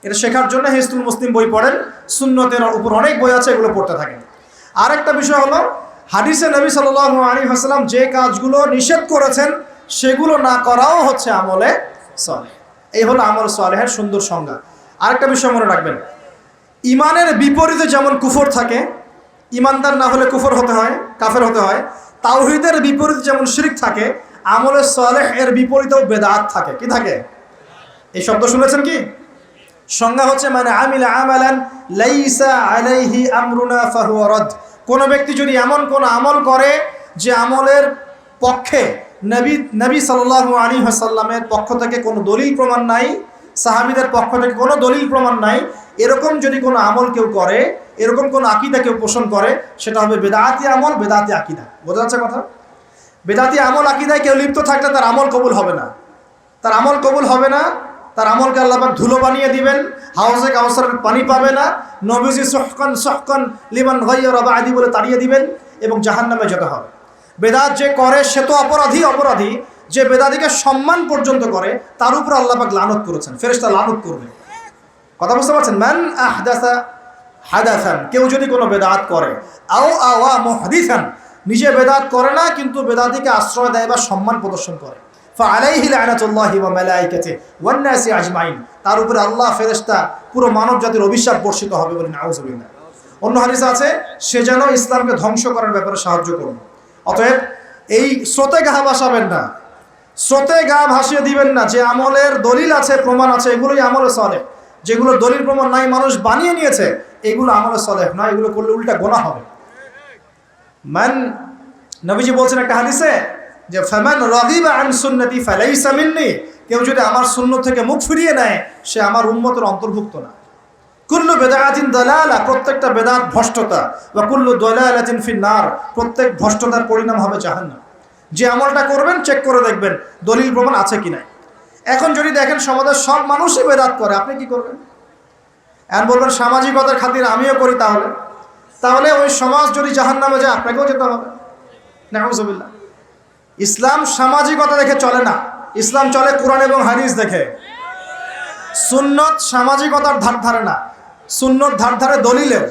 এটা শেখার জন্য হিজতুল মুসলিম বই পড়েন, সুন্নতের উপর অনেক বই আছে, এগুলো পড়তে থাকেন। আরেকটা বিষয় হলো, হাদিসে নবী সাল্লাল্লাহু আলাইহি ওয়াসাল্লাম যে কাজগুলো নিষেধ করেছেন সেগুলো না করাও হচ্ছে আমলে সালেহ। এই হলো আমল সালেহের সুন্দর সংজ্ঞা। আরেকটা বিষয় মনে রাখবেন, ইমানের বিপরীতে যেমন কুফর থাকে, ইমানদার না হলে কুফর হতে হয়, কাফের হতে হয়। তাওহীদের বিপরীতে যেমন শিরক থাকে, আমলে সালেহ এর বিপরীতেও বেদাত থাকে। কি থাকে? এই শব্দ শুনেছেন কি? সংজ্ঞা হচ্ছে মানে আমিলা আমালান লাইসা আলাইহি আমরুনা ফাহুয়া রাদ। কোন ব্যক্তি যদি এমন কোন আমল করে যে আমলের পক্ষে নবী সাল্লাল্লাহু আলাইহি ওয়াসাল্লামের পক্ষ থেকে কোনো দলিল প্রমাণ নাই, সাহাবীদের পক্ষ থেকে কোনো দলিল প্রমাণ নাই, এরকম যদি কোনো আমল কেউ করে, এরকম কোনো আকীদা কেউ পোষণ করে, সেটা হবে বেদাতি আমল, বেদাতি আকীদা। বোঝা যাচ্ছে কথা? বেদাতি আমল আকীদায় কেউ লিপ্ত থাকলে তার আমল কবুল হবে না, তার আমল কবুল হবে না। তার আমলকে আল্লাহ পাক ধুলো বানিয়ে দিবেন, হাউজে কাউসারের পানি পাবে না, নবীজি সুহকান সুহকান লিমান গায়্যারা বা'দি বলে তাড়িয়ে দিবেন এবং জাহান্নামে যেতে হবে। বেদাত যে করে সে তো অপরাধী, যে বেদাতিকে সম্মান পর্যন্ত করে তার উপর আল্লাহ পাক লানত করেছেন, ফেরেশতা লানত করবে। কথা বুঝতে পারছেন? মান আহদাসা হাদাসান, কেউ যদি কোনো বেদাত করে, আও আওয়া মুহদিসান, নিজে বেদাত করে না কিন্তু বেদাতিকে আশ্রয় দেয় বা সম্মান প্রদর্শন করে, ফাআলাইহি লানাতুল্লাহি ওয়া মালাইকাতিহি ওয়ান নাসি আজমাইন, তার উপরে আল্লাহ, ফেরেশতা, পুরো মানব জাতির অভিশাপ বর্ষিত হবে বলে নাউযুবিল্লাহ। অন্য হাদিসে আছে, সে যেন ইসলামকে ধ্বংস করার ব্যাপারে সাহায্য করুন। অতএব এই স্রোতে গা ভাসাবেন না, স্রোতে গা ভাসিয়ে দিবেন না। যে আমলের দলিল আছে, প্রমাণ আছে, এগুলোই আমলে সালেহ। যেগুলো দলিল প্রমাণ নাই, মানুষ বানিয়ে নিয়েছে, এগুলো আমলে সালেহ না, এগুলো করলে উল্টা গুনাহ হবে। নবীজি বলছেন একটা হাদিসে যে ফামান রাগিবা আন সুন্নতি ফালাইসা মিন্নি, কেউ যদি আমার সুন্নাত থেকে মুখ ফিরিয়ে নেয় সে আমার উম্মতের অন্তর্ভুক্ত না। কুল্লু বিদআতিন দালালা, প্রত্যেকটা বেদাত ভ্রষ্টতা, ওয়া কুল্লু দালালাতিন ফিন্নার, প্রত্যেক ভ্রষ্টতার পরিণাম হবে জাহান্নাম। যে আমলটা করবেন চেক করে দেখবেন দলিল প্রমাণ আছে কি নাই। এখন যদি দেখেন সমাজের সব মানুষই বেদাত করে, আপনি কি করবেন? এখন বলবেন সামাজিকতার খাতিরে আমিও করি, তাহলে ওই সমাজ যদি জাহান্নামে যায় আপনাকেও যেতে হবে। নাউযুবিল্লাহ। ইসলাম সামাজিকতা দেখে চলে না, ইসলাম চলে কোরআন এবং হাদিস দেখে। সুন্নত সামাজিকতার ধার ধারে না, সুন্নত ধার ধারে দলিলের।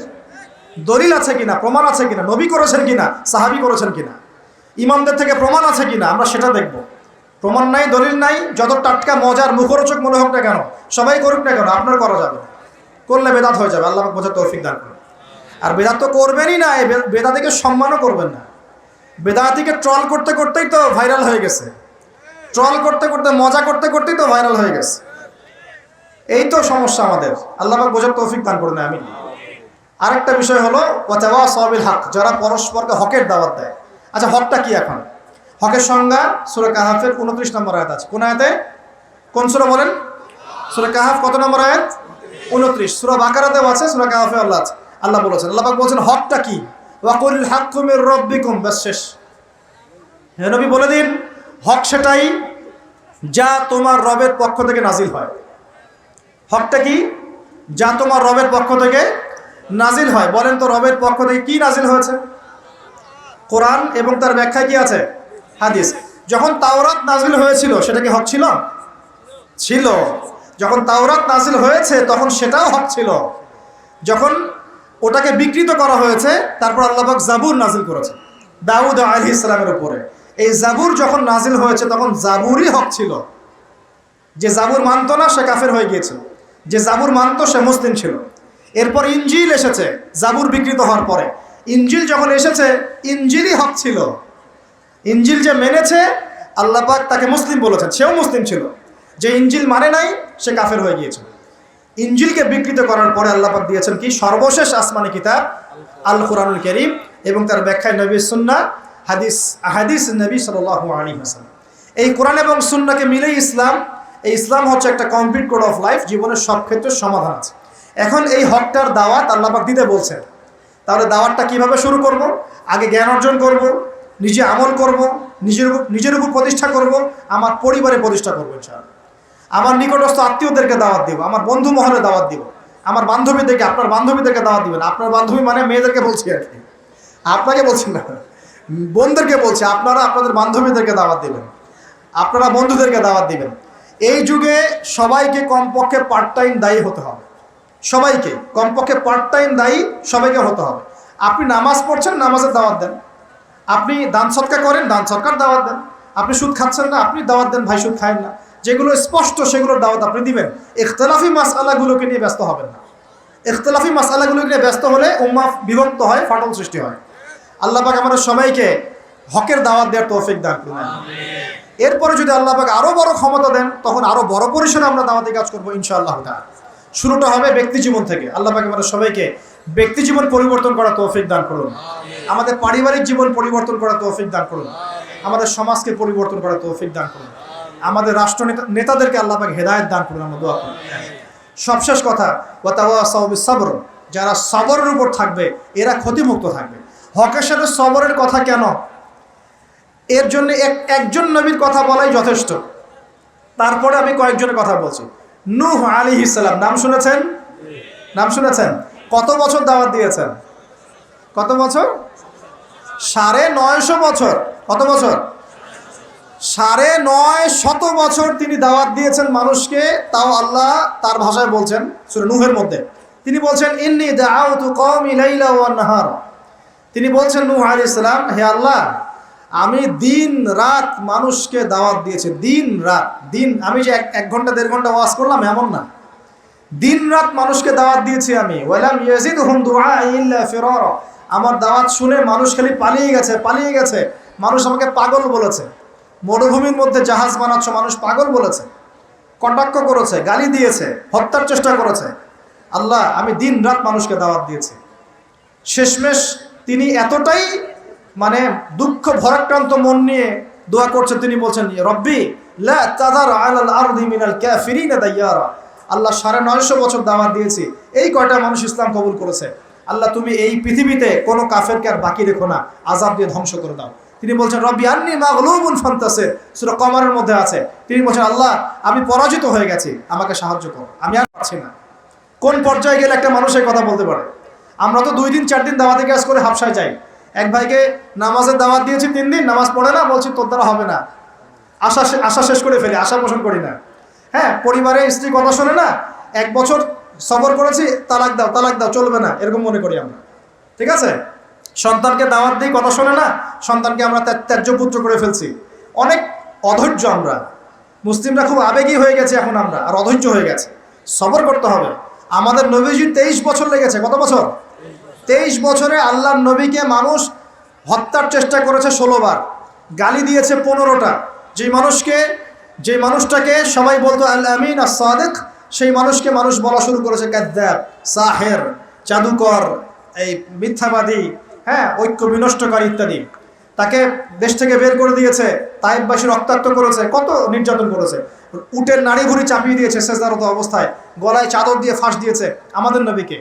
দলিল আছে কিনা, প্রমাণ আছে কিনা, নবী করেছেন কিনা, সাহাবী করেছেন কিনা, ইমামদের থেকে প্রমাণ আছে কিনা, আমরা সেটা দেখব। প্রমাণ নাই, দলিল নাই, যত টাটকা মজার মুখরোচক মনে হোক না কেন, সবাই করুক না কেন, আপনার করা যাবে না, করলে বেদাত হয়ে যাবে। আল্লাহ পাক বোঝার তৌফিক দান করুন। আর বেদাত তো করবেনই না, বেদাতিকে সম্মানও করবেন না। বেদাতিকে ট্রল করতে করতেই তো ভাইরাল হয়ে গেছে, ট্রল করতে করতে, মজা করতে করতেই তো ভাইরাল হয়ে গেছে। এই তো সমস্যা আমাদের। আল্লাহ পাক বোঝার তৌফিক দান করুন, আমিন। আরেকটা বিষয় হলো ওয়াতাওয়াসাউ বিল হক, যারা পরস্পরকে হকের দাওয়াত দেয়। আচ্ছা, হকটা কি? এখন হকের সংজ্ঞা সূরা কাহাফের 29 নম্বর আয়াত আছে। কোন আয়াতে? কোন সূরা বলেন? সূরা কাহাফ কত নম্বর আয়াত? 29। সূরা বাকারাতেও আছে, সূরা কাহাফে আল্লাহ বলেছেন, আল্লাহ পাক বলেছেন হকটা কি? ওয়াকুল হাক্কু মির রাব্বিকুম, বাস শেষ। হে নবী বলে দিন, হক সেটাই যা তোমার রবের পক্ষ থেকে নাজিল হয়। হকটা কি? যা তোমার রবের পক্ষ থেকে নাজিল হয়। বলেন তো রবের পক্ষ থেকে কি নাজিল হয়েছে? কোরআন এবং তার ব্যাখ্যায় কি আছে? হাদিস। যখন তাওরাত নাজিল হয়েছিল সেটা কি হক ছিল? ছিল। যখন তাওরাত নাজিল হয়েছে তখন সেটাও হক ছিল। যখন ওটাকে বিকৃত করা হয়েছে তারপর আল্লাহ পাক জাবুর নাজিল করেছে দাউদ আলাইহিস সালামের উপরে। এই জাবুর যখন নাজিল হয়েছে তখন জাবুরই হক ছিল। যে জাবুর মানত না সে কাফের হয়ে গিয়েছিল, যে জাবুর মানত সে মুসলিম ছিল। এরপর ইনজিল এসেছে জাবুর বিকৃত হওয়ার পরে। ইনজিল যখন এসেছে ইনজিলই হক ছিল। ইনজিল যে মেনেছে আল্লাহ পাক তাকে মুসলিম বলেছেন, সেও মুসলিম ছিল। যে ইনজিল মানে নাই সে কাফের হয়ে গিয়েছিল। ইনজিলকে বিকৃত করার পরে আল্লাহ পাক দিয়েছেন কি? সর্বশেষ আসমানি কিতাব আল কুরআনুল কারীম এবং তার ব্যাখ্যায় নবীর সুন্নাহ, হাদিস নবী সাল্লাল্লাহু আলাইহি ওয়াসাল্লাম। এই কোরআন এবং সুন্নাহকে মিলেই ইসলাম। এই ইসলাম হচ্ছে একটা কমপ্লিট কোড অফ লাইফ, জীবনের সব ক্ষেত্রে সমাধান আছে। এখন এই হকটার দাওয়াত আল্লাহ পাক দিতে বলছেন। তাহলে দাওয়াতটা কিভাবে শুরু করব? আগে জ্ঞান অর্জন করব, নিজে আমল করব, নিজের উপর প্রতিষ্ঠা করব, আমার পরিবারে প্রতিষ্ঠা করব ইনশাআল্লাহ। আমার নিকটস্থ আত্মীয়দেরকে দাওয়াত দিব, আমার বন্ধু মহলে দাওয়াত দিব, আমার বান্ধবীদেরকে, আপনার বান্ধবীদেরকে দাওয়াত দিবেন। আপনার বান্ধবী মানে মেয়েদেরকে বলছি আর কি, আপনাকে বলছি না, বোনদেরকে বলছি। আপনারা আপনাদের বান্ধবীদেরকে দাওয়াত দিবেন, আপনারা বন্ধুদেরকে দাওয়াত দিবেন। এই যুগে সবাইকে কমপক্ষে পার্ট টাইম দায়ী হতে হবে, সবাইকে কমপক্ষে পার্ট টাইম দায়ী সবাইকে হতে হবে। আপনি নামাজ পড়ছেন, নামাজের দাওয়াত দেন। আপনি দান সৎকার করেন, দান সৎকার দাওয়াত দেন। আপনি সুদ খাচ্ছেন না, আপনি দাওয়াত দেন, ভাই সুদ খায়েন না। যেগুলো স্পষ্ট সেগুলোর দাওয়াত আপনি দিবেন। ইখতিলাফি মাসআলাগুলোকে নিয়ে ব্যস্ত হবেন না। ইখতিলাফি মাসআলাগুলোকে নিয়ে ব্যস্ত হলে উম্মাহ বিভক্ত হয়, ফাটল সৃষ্টি হয়। আল্লাহ পাক আমাদের সবাইকে হকের দাওয়াত দেওয়ার তৌফিক দান করুন। এরপরে যদি আল্লাহ পাক আরো বড় ক্ষমতা দেন, তখন আরো বড় পরিসরে আমরা দাওয়াতি কাজ করবো ইনশাআল্লাহ তাআলা। শুরুটা হবে ব্যক্তি জীবন থেকে। আল্লাহ পাক আমাদের সবাইকে ব্যক্তি জীবন পরিবর্তন করার তৌফিক দান করুন, আমাদের পারিবারিক জীবন পরিবর্তন করার তৌফিক দান করুন, আমাদের সমাজকে পরিবর্তন করার তৌফিক দান করুন, আমাদের রাষ্ট্র নেতাদেরকে আল্লাহ পাক হেদায়েত দান করুন। আমরা দোয়া করি। সবশেষ কথা, ওয়াতাওয়াসাউ বিস-সাবর, যারা সবরের উপর থাকবে এরা ক্ষতিমুক্ত থাকবে। হকের সাথে সবরের কথা কেন? এর জন্য একজন নবীর কথা বলাই যথেষ্ট। তারপরে আমি কয়েকজনের কথা বলছি। নূহ আলাইহিস সালাম, নাম শুনেছেন? নাম শুনেছেন? কত বছর দাওয়াত দিয়েছেন? কত বছর? 950 বছর। কত বছর? 950 বছর তিনি দাওয়াত দিয়েছেন মানুষকে। তাও আল্লাহ তার ভাষায় বলছেন সূরা নূহের মধ্যে, তিনি বলছেন ইন্নী দাআউতু কওমি লাইলা ওয়া নাহার। তিনি বলছেন নূহ আলাইহিস সালাম, হে আল্লাহ, আমি দিন রাত মানুষকে দাওয়াত দিয়েছি। দিন রাত, দিন আমি যে 1 ঘন্টা 1.5 ঘন্টা ওয়াজ করলাম এমন না, দিন রাত মানুষকে দাওয়াত দিয়েছি আমি। ওয়ালাম ইয়াজিদহুম দুআই ইল্লা ফিরারা, আমার দাওয়াত শুনে মানুষ খালি পালিয়ে গেছে, পালিয়ে গেছে। মানুষ আমাকে পাগল বলেছে। মরুভূমির মধ্যে জাহাজ বানাচ্ছ, মানুষ পাগল বলেছে, কটাক্ষ করেছে, গালি দিয়েছে, হত্যার চেষ্টা করেছে। আল্লাহ, আমি দিন রাত মানুষকে দাওয়াত দিয়েছি। শেষমেশ তিনি এতটাই মানে দুঃখ ভরাক্রান্ত মন নিয়ে দোয়া করছেন, তিনি বলছেন রব্বি লা তাযার আলাল আরদি মিনাল কাফিরিনা দাইয়ারা। আল্লাহ 950 বছর দাওয়াত দিয়েছি, এই কয়টা মানুষ ইসলাম কবুল করেছে। আল্লাহ, তুমি এই পৃথিবীতে কোনো কাফেরকে আর বাকি রেখো না, আযাব দিয়ে ধ্বংস করে দাও। তিনি বলছেন রব্বি আন্নী মাগলুবুন ফান্তাসির, সূরা কমারের মধ্যে আছে। তিনি বলছেন আল্লাহ, আমি পরাজিত হয়ে গেছি, আমাকে সাহায্য করো, আমি আর পারছি না। কোন পর্যায়ে গেলে একটা মানুষ এই কথা বলতে পারে? আমরা তো 2 দিন 4 দিন দাওয়াতি কাজ করে হাবশায় যাই। এক ভাইকে নামাজের দাওয়াত দিয়েছি 3 দিন, নামাজ পড়ে না, বলছি তোর দ্বারা হবে না, আশা শেষ করে ফেলি, আশা পোষণ করি না। হ্যাঁ, পরিবারে স্ত্রী কথা শোনে না, 1 বছর সবর করেছি, তালাক দাও তালাক দাও, চলবে না, এরকম মনে করি আমরা। ঠিক আছে, সন্তানকে দাওয়াত দিই, কথা শোনে না, সন্তানকে আমরা ত্যায্য পুত্র করে ফেলছি। অনেক অধৈর্য আমরা মুসলিমরা, খুব আবেগী হয়ে গেছে এখন আমরা, আর অধৈর্য হয়ে গেছে। সবর করতে হবে। আমাদের নবীজি 23 বছর লেগেছে। কত বছর? 23 বছরে আল্লাহর নবীকে মানুষ হত্যার চেষ্টা করেছে 16 বার, গালি দিয়েছে 15টা। যে মানুষটাকে সবাই বলতো আল আমিন আস সাদিক, সেই মানুষকে মানুষ বলা শুরু করেছে কাযযাব, সাহের, জাদুকর, এই মিথ্যাবাদী, হ্যাঁ, ঐক্য বিনষ্টকারী ইত্যাদি। তাকে দেশ থেকে বের করে দিয়েছে, তায়েফবাসী রক্তাক্ত করেছে, কত নির্যাতন করেছে। উটের নাড়ি ভুঁড়ি চাপিয়ে দিয়েছে সেজদারত অবস্থায়, গলায় চাদর দিয়ে ফাঁস দিয়েছে আমাদের নবীকে।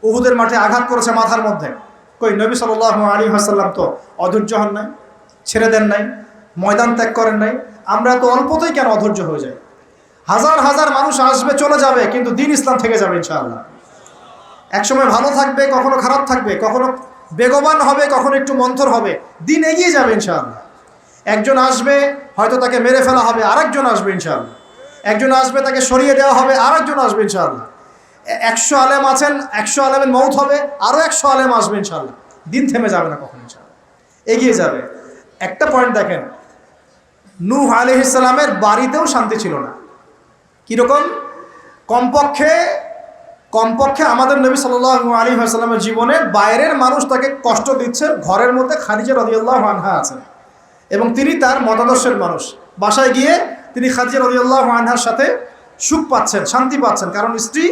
উহুদের মাঠে আঘাত করেছে মাথার মধ্যে। কই নবী সাল্লাল্লাহু আলাইহি ওয়াসাল্লাম তো অধৈর্য হন নাই, ছেড়ে দেন নাই, ময়দান ত্যাগ করেন নাই। আমরা তো অল্পতেই কেন অধৈর্য হয়ে যাই? হাজার হাজার মানুষ আসবে চলে যাবে, কিন্তু দ্বীন ইসলাম থেকে যাবে ইনশাআল্লাহ। একসময় ভালো থাকবে, কখনো খারাপ থাকবে, কখনো বেগবান হবে, কখনো একটু মন্থর হবে, দিন এগিয়ে যাবে ইনশাআল্লাহ। একজন আসবে, হয়তো তাকে মেরে ফেলা হবে, আরেকজন আসবে ইনশাআল্লাহ। একজন আসবে, তাকে সরিয়ে দেওয়া হবে, আরেকজন আসবে ইনশাআল্লাহ। 100 আলেম আছেন, 100 আলেমের মউত হবে, আরও 100 আলেম আসবে ইনশাআল্লাহ। দিন থেমে যাবে না কখনো, ইনশাআল্লাহ এগিয়ে যাবে। একটা পয়েন্ট দেখেন, নূহ আলাইহিস সালামের বাড়িতেও শান্তি ছিল না। কীরকম? কমপক্ষে আমাদের নবী সাল্লাল্লাহু আলাইহি ওয়াসাল্লামের জীবনে বাইরের মানুষ তাকে কষ্ট দিচ্ছে, ঘরের মধ্যে খাদিজা রাদিয়াল্লাহু আনহা আছেন এবং তিনি তার মতাদর্শের মানুষ। বাসায় গিয়ে তিনি খাদিজা রাদিয়াল্লাহু আনহার সাথে সুখ পাচ্ছেন, শান্তি পাচ্ছেন, কারণ স্ত্রী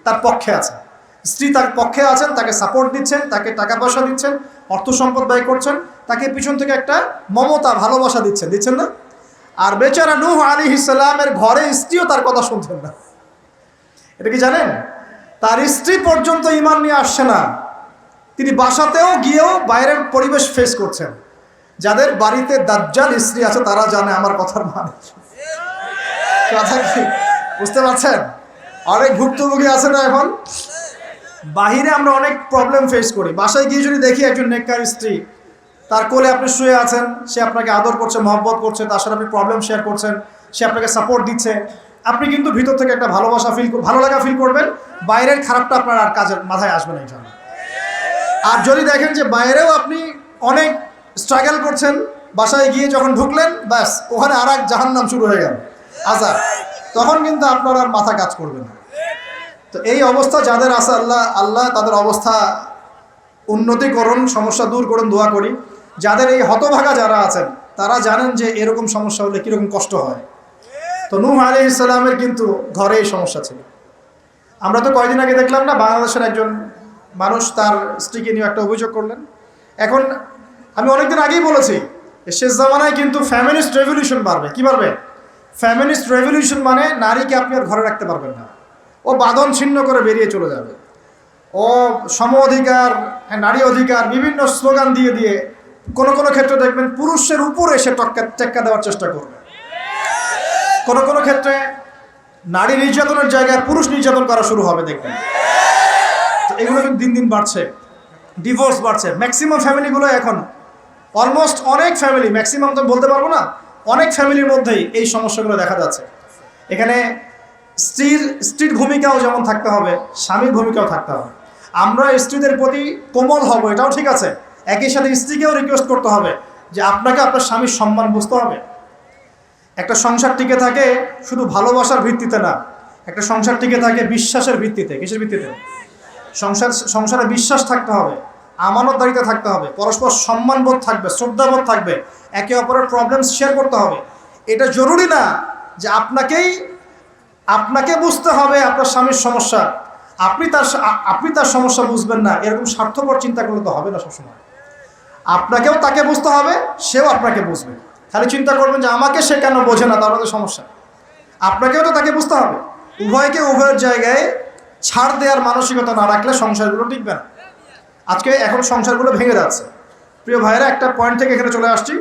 তার পক্ষে আছেন। স্ত্রী তার পক্ষে আছেন, তাকে সাপোর্ট দিচ্ছেন, তাকে টাকা পয়সা দিচ্ছেন, অর্থ সম্পদ ব্যয় করছেন, তাকে পিছন থেকে একটা মমতা ভালোবাসা দিচ্ছেন না? আর বেচারা নূহ আলাইহিস সালামের ঘরে স্ত্রীও তার কথা শুনছেন না। এটা কি জানেন? তার স্ত্রী পর্যন্ত ঈমান নিয়ে আসছে না। তিনি বাসাতেও গিয়েও বাইরের পরিবেশ ফেস করছেন। যাদের বাড়িতে দাজ্জাল স্ত্রী আছে তারা জানে আমার কথার মানে। কথা কি বুঝতে পারছেন? অনেক ভুক্তভোগী আছে না এখন? বাহিরে আমরা অনেক প্রবলেম ফেস করি, বাসায় গিয়ে যদি দেখি একজন নেককার স্ত্রী, তার কোলে আপনি শুয়ে আছেন, সে আপনাকে আদর করছে, মহব্বত করছে, তার সাথে আপনি প্রবলেম শেয়ার করছেন, সে আপনাকে সাপোর্ট দিচ্ছে, আপনি কিন্তু ভিতর থেকে একটা ভালোবাসা ভালো লাগা ফিল করবেন। বাইরের খারাপটা আপনার আর কাজের মাথায় আসবে না ইনশাআল্লাহ। আর যদি দেখেন যে বাইরেও আপনি অনেক স্ট্রাগল করছেন, বাসায় গিয়ে যখন ঢুকলেন ব্যাস ওখানে আর এক জাহান্নাম শুরু হয়ে গেল, আজাব, তখন কিন্তু আপনার আর মাথা কাজ করবে না। তো এই অবস্থা যাদের আছে, আল্লাহ তাদের অবস্থা উন্নতি করুন, সমস্যা দূর করুন, দোয়া করি। যাদের এই হতভাগা যারা আছেন তারা জানেন যে এরকম সমস্যা হলে কীরকম কষ্ট হয়। তো নূহ আলাইহিস সালামের কিন্তু ঘরে এই সমস্যা ছিল। আমরা তো কয়েকদিন আগে দেখলাম না, বাংলাদেশের একজন মানুষ তার স্ত্রীকে নিয়ে একটা অভিযোগ করলেন। এখন আমি অনেকদিন আগেই বলেছি, শেষ জামানায় কিন্তু ফ্যামিনিস্ট রেভলিউশন বাড়বে। কি বাড়বে? ফ্যামিনিস্ট রেভলিউশন মানে নারীকে আপনি আর ঘরে রাখতে পারবেন না, ও বাঁধন ছিন্ন করে বেরিয়ে চলে যাবে, ও সম অধিকার, নারী অধিকার, বিভিন্ন স্লোগান দিয়ে দিয়ে কোনো কোনো ক্ষেত্রে দেখবেন পুরুষের উপরে এসে টেক্কা দেওয়ার চেষ্টা করবে। কোনো কোনো ক্ষেত্রে নারী নির্যাতনের জায়গায় পুরুষ নির্যাতন করা শুরু হবে দেখবেন। তো এগুলো কিন্তু দিন দিন বাড়ছে, ডিভোর্স বাড়ছে। ম্যাক্সিমাম ফ্যামিলিগুলো এখন অলমোস্ট, অনেক ফ্যামিলি, ম্যাক্সিমাম তো বলতে পারবো না, অনেক ফ্যামিলির মধ্যেই এই সমস্যাগুলো দেখা যাচ্ছে। এখানে স্ত্রীর ভূমিকাও যেমন থাকতে হবে, স্বামীর ভূমিকাও থাকতে হবে। আমরা স্ত্রীদের প্রতি কোমল হব, এটাও ঠিক আছে, একই সাথে স্ত্রীকেও রিকোয়েস্ট করতে হবে যে আপনাকে আপনার স্বামীর সম্মান বুঝতে হবে। একটা সংসার টিকে থাকে শুধু ভালোবাসার ভিত্তিতে না, একটা সংসার টিকে থাকে বিশ্বাসের ভিত্তিতে। কিসের ভিত্তিতে? সংসারে বিশ্বাস থাকতে হবে, আমানতদারিতা থাকতে হবে, পরস্পর সম্মানবোধ থাকবে, শ্রদ্ধাবোধ থাকবে, একে অপরের প্রবলেম শেয়ার করতে হবে। এটা জরুরি না যে আপনাকে বুঝতে হবে আপনার স্বামীর সমস্যা, আপনি তার সমস্যা বুঝবেন না, এরকম স্বার্থপর চিন্তা করলে তো হবে না। সবসময় আপনাকেও তাকে বুঝতে হবে, সেও আপনাকে বুঝবে। খালি চিন্তা করবেন যে আমাকে সে কেন বোঝে না, তাহলে তো সমস্যা। আপনাকেও তো তাকে বুঝতে হবে। উভয়কে উভয়ের জায়গায় ছাড় দেওয়ার মানসিকতা না রাখলে সংসারগুলো টিকবে না। এখন সংসারগুলো ভেঙে যাচ্ছে। প্রিয় ভাইরা, একটা পয়েন্ট থেকে এখানে চলে আসছি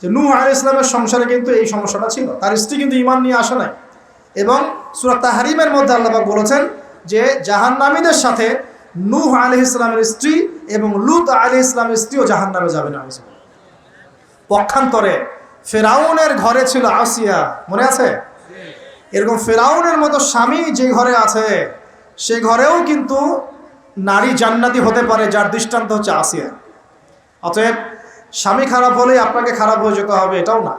যে নূহ আলাইহিস সালামের সংসারে কিন্তু এই সমস্যাটা ছিল। তার স্ত্রী কিন্তু ঈমান নিয়ে আসে নাই, এবং সূরা তাহরিমের মধ্যে আল্লাহ পাক বলেছেন যে জাহান্নামীদের সাথে নূহ আলাইহিস সালামের স্ত্রী এবং লূত আলাইহিস সালামের স্ত্রীও জাহান্নামে যাবে না। পক্ষান্তরে ফেরাউনের ঘরে ছিল আসিয়া, মনে আছে? এরকম ফেরাউনের মতো স্বামী যে ঘরে আছে, সে ঘরেও কিন্তু নারী জান্নাতি হতে পারে, যার দৃষ্টান্ত হচ্ছে আসিয়া। অতএব স্বামী খারাপ হলেই আপনাকে খারাপ হয়ে যেতে হবে এটাও না।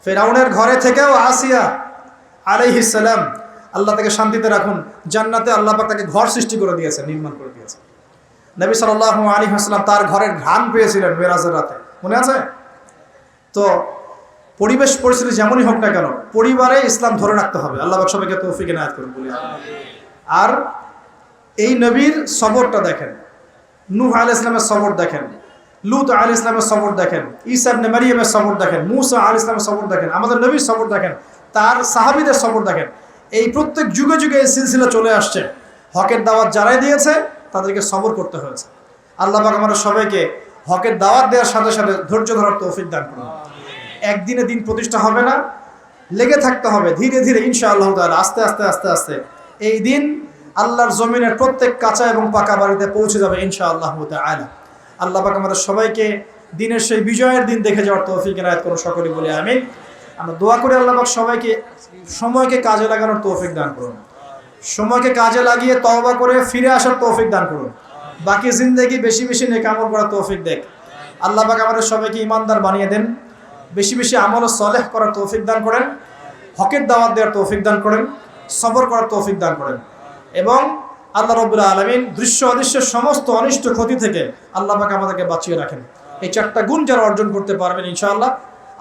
ফেরাউনের ঘরে থেকেও আসিয়া আলাইহিস সালাম, আল্লাহ তাকে শান্তিতে রাখুন, জান্নাতে আল্লাহ পাক তাকে ঘর সৃষ্টি করে দিয়েছে, নির্মাণ করে দিয়েছে। নবী সাল্লাল্লাহু আলাইহি ওয়াসাল্লাম তার ঘরের ঘ্রাণ পেয়েছিলেন মেরাজের রাতে, মনে আছে? তো পরিবেশ পরিস্থিতি যেমনই হোক না কেন, পরিবারে ইসলাম ধরে রাখতে হবে। আল্লাহ পাক সবাইকে তৌফিক এনায়েত করুন বলি। আর এই নবীর সবরটা দেখেন, নূহ আলাইহিস সালামের সবর দেখেন, লূত আলাইহিস সালামের সবর দেখেন, ঈসা ইবনে মারইয়ামের সবর দেখেন, মূসা আলাইহিস সালামের সবর দেখেন, আমাদের নবীর সবর দেখেন, তার সাহাবীদের সবর দেখেন। এই প্রত্যেক যুগে যুগে এই সিলসিলা চলে আসছে। হকের দাওয়াত যারাই দিয়েছে তাদেরকে সবর করতে হয়েছে। আল্লাহ পাক আমাদের সবাইকে হকের দাওয়াত দেওয়ার সাথে সাথে ধৈর্য ধরার তৌফিক দান করুন। একদিনে দিন প্রতিষ্ঠা হবে না, লেগে থাকতে হবে ধীরে ধীরে ইনশাআল্লাহ তাআলা, আস্তে আস্তে আস্তে আস্তে এই দিন আল্লাহর জমিনের প্রত্যেক কাঁচা এবং পাকা বাড়িতে পৌঁছে যাবে ইনশাআল্লাহ তাআলা। আল্লাহ পাক আমাদের সবাইকে দিনের সেই বিজয়ের দিন দেখে যাওয়ার তৌফিক এনায়েত করুন, সকলে বলি আমিন। আমরা দোয়া করি আল্লাহ পাক সবাইকে সময়কে কাজে লাগানোর তৌফিক দান করুন, সময়কে কাজে লাগিয়ে তওবা করে ফিরে আসার তৌফিক দান করুন, বাকি জিন্দেগি বেশি বেশি নেক আমল করার তৌফিক দেন। আল্লাহ পাক আমাদের সবাইকে ঈমানদার বানিয়ে দেন, বেশি বেশি আমল ও সালেহ করার তৌফিক দান করেন, হকের দাওয়াত দেওয়ার তৌফিক দান করেন, সবর করার তৌফিক দান করেন, এবং আল্লাহ রাব্বুল আলামিন দৃশ্য অদৃশ্যের সমস্ত অনিষ্ট ক্ষতি থেকে আল্লাহ পাক আমাদেরকে বাঁচিয়ে রাখেন। এই চারটা গুণ যারা অর্জন করতে পারবেন ইনশাআল্লাহ,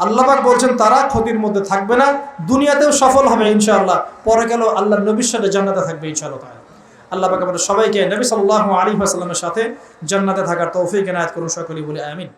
আল্লাহ পাক বলছেন তারা ক্ষতির মধ্যে থাকবে না, দুনিয়াতেও সফল হবে ইনশাআল্লাহ, পরে গেল আল্লাহর নবীর সাথে জান্নাতে থাকবে ইনশাআল্লাহ তাআলা। আল্লাহ পাক আমাদের সবাইকে নবী সাল্লাল্লাহু আলাইহি ওয়াসাল্লামের সাথে জান্নাতে থাকার তৌফিক এনায়েত করুন, সকলেই বলি আমিন।